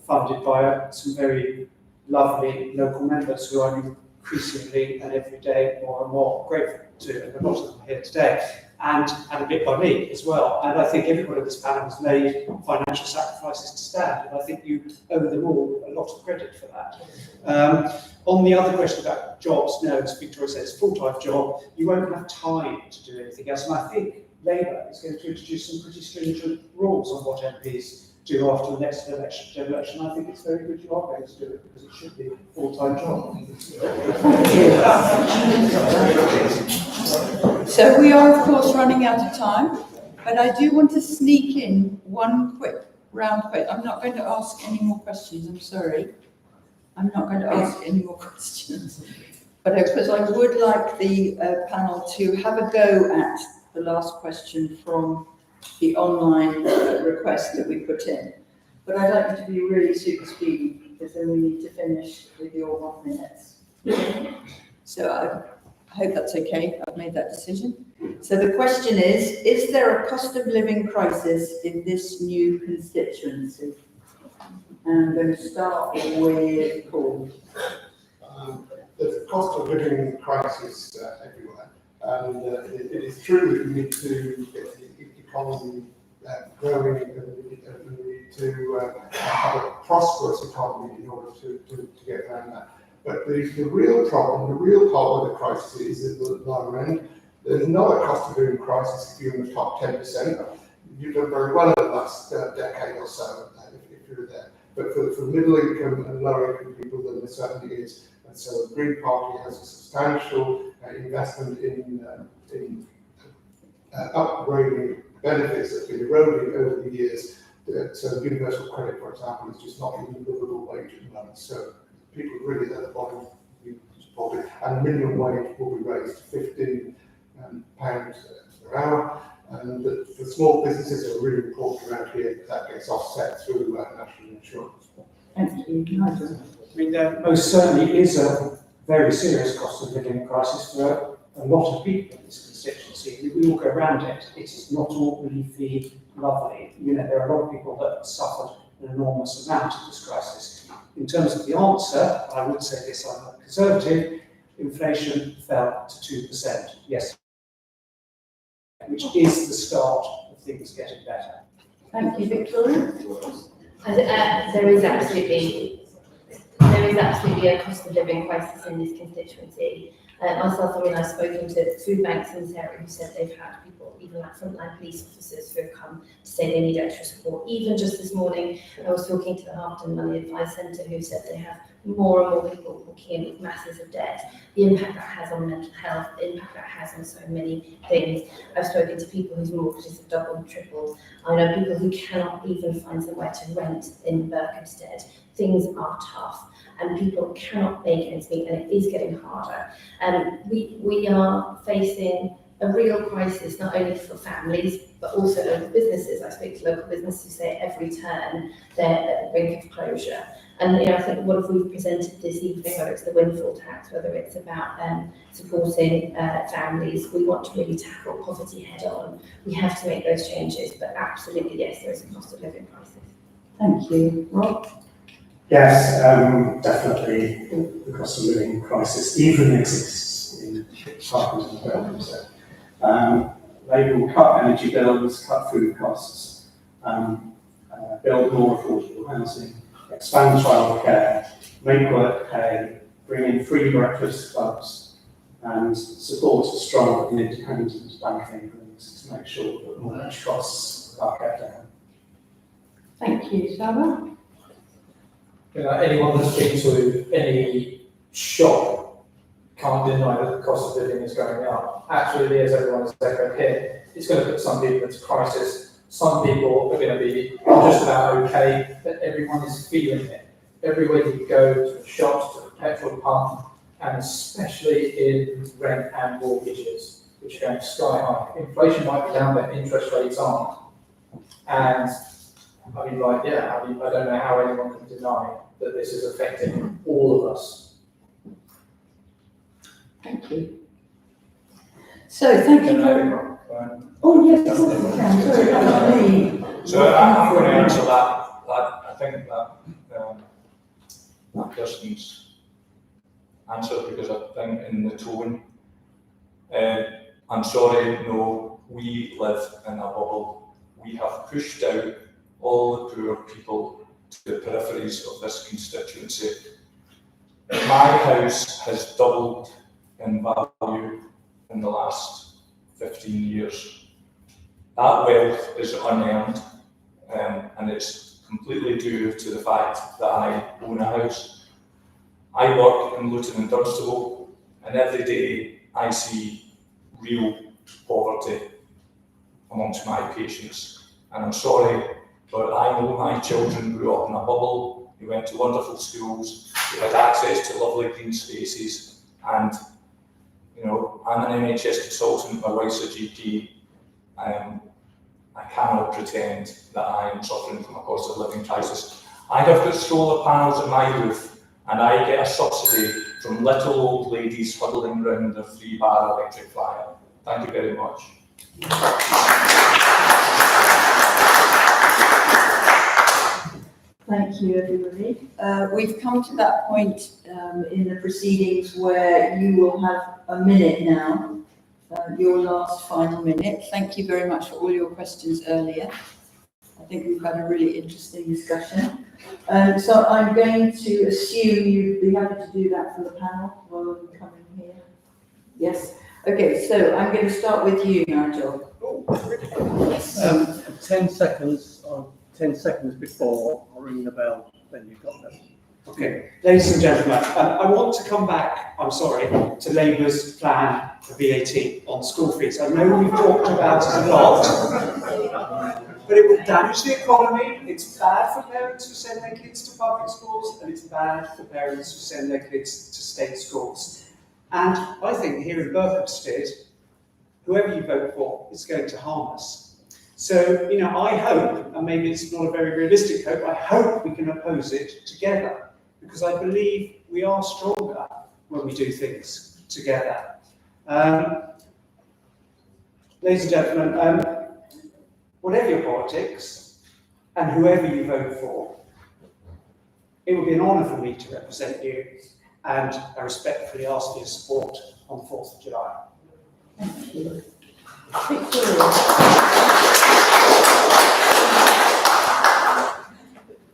funded by some very lovely local members who I'm increasingly and every day more and more grateful to, and a lot of them are here today, and a bit by me as well. And I think everybody on this panel has made financial sacrifices to stand, and I think you owe them all a lot of credit for that. On the other question about jobs, no, as Victoria says, it's a full-time job. You won't have time to do anything else. And I think Labour is going to introduce some pretty stringent rules on what MPs do after the next general election. I think it's very good you are going to do it because it should be a full-time job. So we are, of course, running out of time, but I do want to sneak in one quick round quiz. I'm not going to ask any more questions, I'm sorry. I'm not going to ask any more questions, but because I would like the panel to have a go at the last question from the online request that we put in. But I'd like you to be really super speedy because then we need to finish with your 1 minute. So I hope that's okay. I've made that decision. So the question is there a cost of living crisis in this new constituency? And I'm going to start with Paul. There's a cost of living crisis everywhere, and it is true that we need to get the economy growing, and we need to have a prosperous economy in order to get around that. But the real problem, the real part of the crisis is at the lower end. There's not a cost of living crisis if you're in the top 10%. You've done very well in the last decade or so if you're there. But for middle income and lower income people, then there certainly is. And so the Green Party has a substantial investment in upgrading benefits that have been eroding over the years. So universal credit, for example, is just not even a livable wage at the moment. So people really at the bottom, and the minimum wage will be raised to £15 per hour. And for small businesses are really important around here, that gets offset through national insurance. Thank you. Nigel. I mean, there most certainly is a very serious cost of living crisis for a lot of people in this constituency. We all go around it. It is not all leafy, lovely. You know, there are a lot of people that have suffered an enormous amount of this crisis. In terms of the answer, I would say this, I'm not conservative, inflation fell to 2%, yes, which is the start of things getting better. Thank you, Victoria. There is absolutely a cost of living crisis in this constituency. Myself, I mean, I've spoken to food banks in this area who said they've had people, even like frontline police officers, who have come to say they need extra support. Even just this morning, I was talking to the Harpenden Money Advice Centre, who said they have more and more people walking in with masses of debt. The impact that has on mental health, the impact that has on so many things. I've spoken to people whose mortgages have doubled and tripled. I know people who cannot even find somewhere to rent in Berkhamsted. Things are tough, and people cannot make ends meet, and it is getting harder. We are facing a real crisis, not only for families, but also local businesses. I speak to local businesses who say at every turn they're at the brink of closure. And I think what have we presented this evening, whether it's the windfall tax, whether it's about supporting families, we want to really tackle poverty head on. We have to make those changes, but absolutely, yes, there is a cost of living crisis. Thank you. Rob? Yes, definitely the cost of living crisis even exists in Harpenden and Berkhamsted. They will cut energy bills, cut food costs, build more affordable housing, expand childcare, make work pay, bring in free breakfast clubs, and support a strong and independent Bank of England to make sure that mortgage costs are kept down. Thank you. Sarah? Anyone that's been to any shop can't deny that the cost of living is going up. Absolutely, as everyone has echoed here, it's going to put some people into crisis. Some people are going to be just about okay, but everyone is feeling it. Everywhere you go, to the shops, to the petrol pump, and especially in rent and mortgages, which are going sky high. Inflation might be down, but interest rates aren't. And I don't know how anyone can deny that this is affecting all of us. Thank you. So, thank you very much. Oh, yes, of course you can. Sorry, that's me. So I'm going to answer that. I think that person's answer, because I think in the tone, I'm sorry, no, we live in a bubble. We have pushed out all the poor people to the peripheries of this constituency. My house has doubled in value in the last 15 years. That wealth is unearned, and it's completely due to the fact that I own a house. I work in Luton and Dunstable, and every day I see real poverty amongst my patients. And I'm sorry, but I know my children grew up in a bubble. They went to wonderful schools. They had access to lovely green spaces. And, I'm an NHS consultant. My wife's a GP. I cannot pretend that I am suffering from a cost of living crisis. I have got solar panels on my roof, and I get a subsidy from little old ladies huddling around a 3-bar electric fire. Thank you very much. Thank you, everybody. We've come to that point in the proceedings where you will have a minute now, your last final minute. Thank you very much for all your questions earlier. I think we've had a really interesting discussion. So I'm going to assume you'd be happy to do that for the panel rather than coming here. Yes. Okay, so I'm going to start with you, Nigel. 10 seconds before I ring the bell, then you've got Okay, ladies and gentlemen, I want to come back, I'm sorry, to Labour's plan for VAT on school fees. I know we've talked about it a lot, but it will damage the economy. It's bad for parents who send their kids to public schools, and it's bad for parents who send their kids to state schools. And I think here in Berkhamsted, whoever you vote for is going to harm us. So, I hope, and maybe it's not a very realistic hope, I hope we can oppose it together, because I believe we are stronger when we do things together. Ladies and gentlemen, whatever your politics, and whoever you vote for, it would be an honour for me to represent you, and I respectfully ask for your support on the 4th of July. Thank you.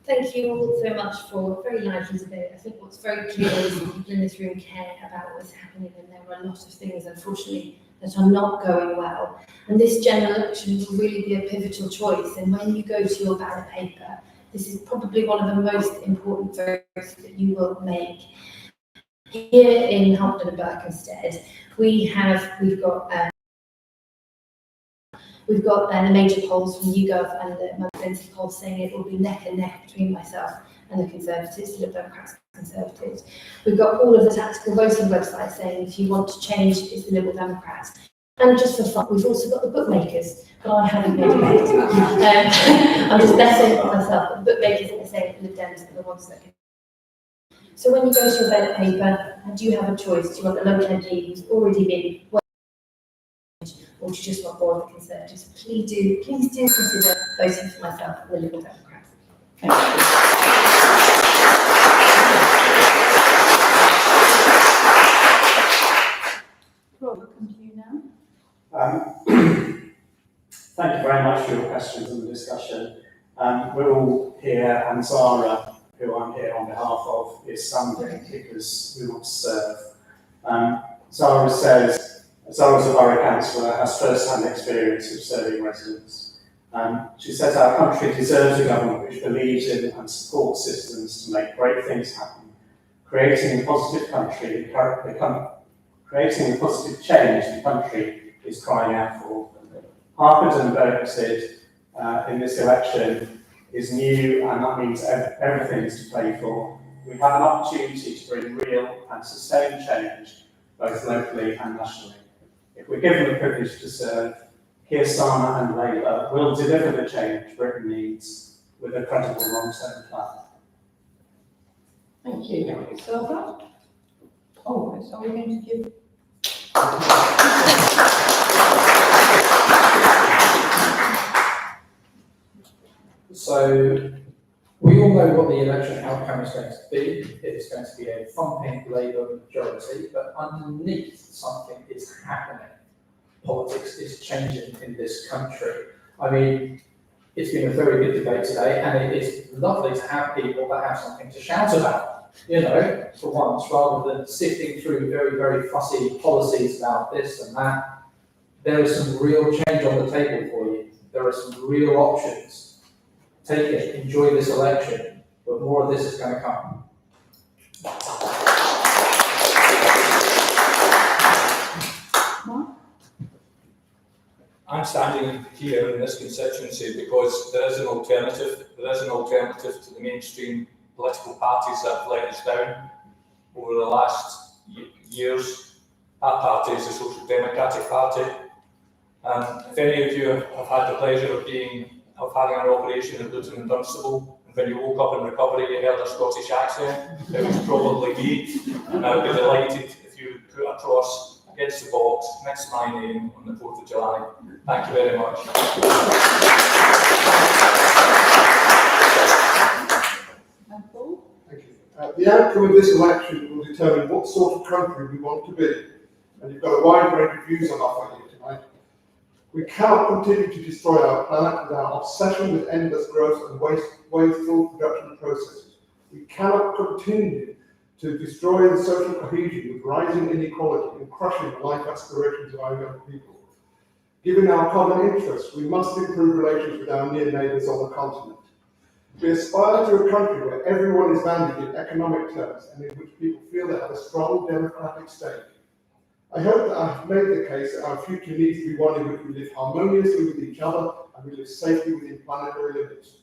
Thank you all so much for a very lively debate. I think what's very clear is that people in this room care about what's happening, and there are a lot of things, unfortunately, that are not going well. And this general election will really be a pivotal choice. And when you go to your ballot paper, this is probably one of the most important votes that you will make. Here in Harpenden and Berkhamsted, we've got the major polls from YouGov and the monthly polls saying it will be neck and neck between myself and the Conservatives, the Democrats and Conservatives. We've got all of the tactical voting websites saying if you want to change, it's the Liberal Democrats. And just for fun, we've also got the bookmakers, but I haven't made a bet. I'm just betting on myself, but the bookmakers are saying that the Lib Dems are the ones that can. So when you go to your ballot paper, do you have a choice? Do you want the local MP who's already been, or do you just want more of the Conservatives? Please do consider voting for myself and the Liberal Democrats. Thank you. Rob, I'll come to you now. Thank you very much for your questions and the discussion. We're all here, and Zara, who I'm here on behalf of, is standing because we want to serve. Zara says, Zara's a borough councillor, has first-hand experience of serving residents. She says our country deserves a government which believes in and supports citizens to make great things happen, creating a positive country, creating the positive change the country is crying out for. Harpenden and Berkhamsted in this election is new, and that means everything is to play for. We have an opportunity to bring real and sustained change, both locally and nationally. If we're given the privilege to serve, Keir Starmer and Labour will deliver the change Britain needs with a credible long-term plan. Thank you. Sarah? Oh, are we going to give? So, we all know what the election outcome is going to be. It's going to be a thumping Labour majority, but underneath something is happening. Politics is changing in this country. I mean, it's been a very good debate today, and it is lovely to have people that have something to shout about, for once, rather than sifting through very, very fussy policies about this and that. There is some real change on the table for you. There are some real options. Take it, enjoy this election, but more of this is going to come. I'm standing here in this constituency because there is an alternative. There is an alternative to the mainstream political parties that have let us down over the last years. That party is the Social Democratic Party. If any of you have had the pleasure of having an operation at Luton and Dunstable, and when you woke up in recovery you heard a Scottish accent, it was probably me, and I would be delighted if you would put a cross against the box next to my name on the 4th of July. Thank you very much. Thank you. The outcome of this election will determine what sort of country we want to be, and you've got a wide range of views on offer here tonight. We cannot continue to destroy our planet with our obsession with endless growth and wasteful production processes. We cannot continue to destroy the social cohesion with rising inequality and crushing the life aspirations of our young people. Given our common interests, we must improve relations with our near neighbours on the continent. We aspire to a country where everyone is valued in economic terms and in which people feel they have a strong democratic stake. I hope that I have made the case that our future needs to be one in which we live harmoniously with each other and we live safely within planetary limits.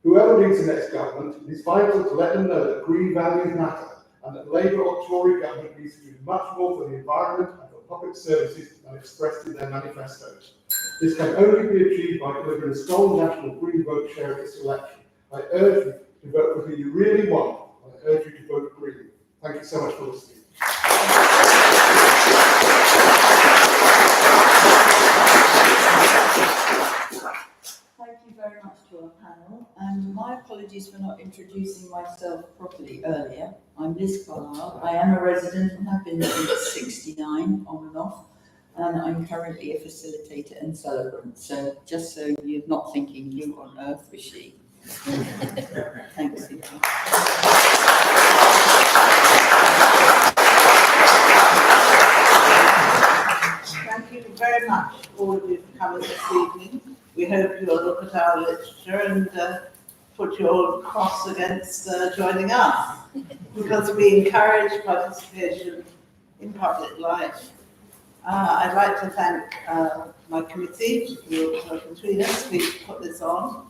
Whoever leads the next government, it is vital to let them know that green values matter and that Labour or Tory government needs to do much more for the environment and for public services than expressed in their manifestos. This can only be achieved by delivering a strong national green vote share at this election. I urge you to vote for who you really want. I urge you to vote green. Thank you so much for listening. Thank you very much to our panel, and my apologies for not introducing myself properly earlier. I'm Liz Carlisle. I am a resident and have been since '69 on and off, and I'm currently a facilitator and celebrant. So just so you're not thinking, who on earth was she? Thanks. Thank you very much, all of you, for coming this evening. We hope you'll look at our literature and put your cross against joining us, because we encourage participation in public life. I'd like to thank my committee for between us. We put this on.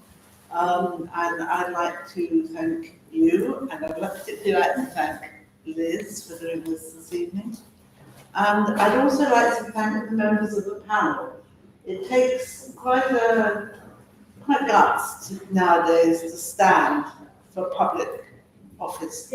And I'd like to thank you, and I'd particularly like to thank Liz for doing this evening. And I'd also like to thank the members of the panel. It takes quite guts nowadays to stand for public office.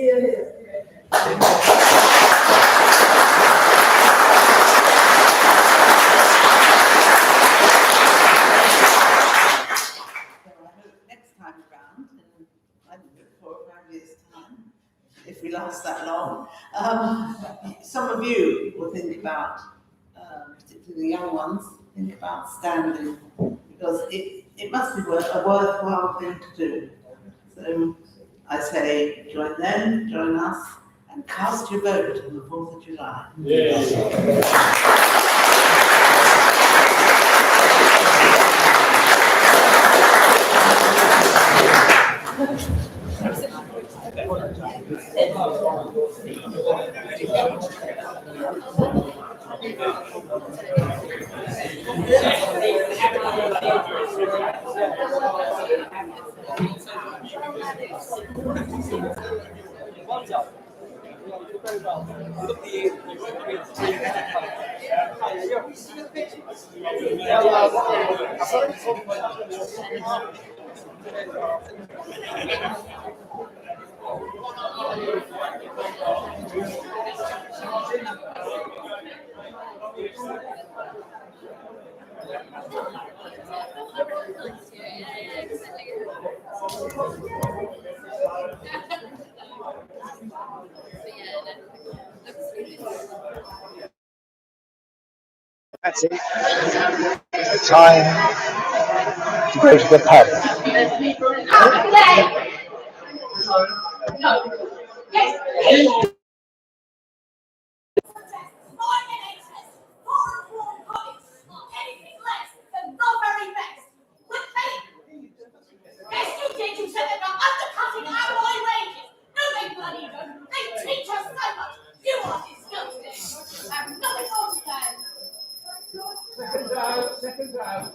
If we last that long, some of you will think about, particularly the young ones, think about standing, because it must be a worthwhile thing to do. So I say, join them, join us, and cast your vote on the 4th of July. That's it. Time to go to the pub. Second out.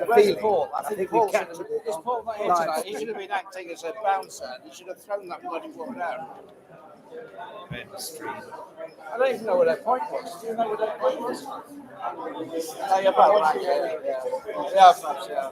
Where's Paul? I think we kept Is Paul not here tonight? He should have been acting as a bouncer. He should have thrown that bloody woman out. I don't even know what their point was. Do you know what their point was? Oh, you're back. Yeah, perhaps, yeah.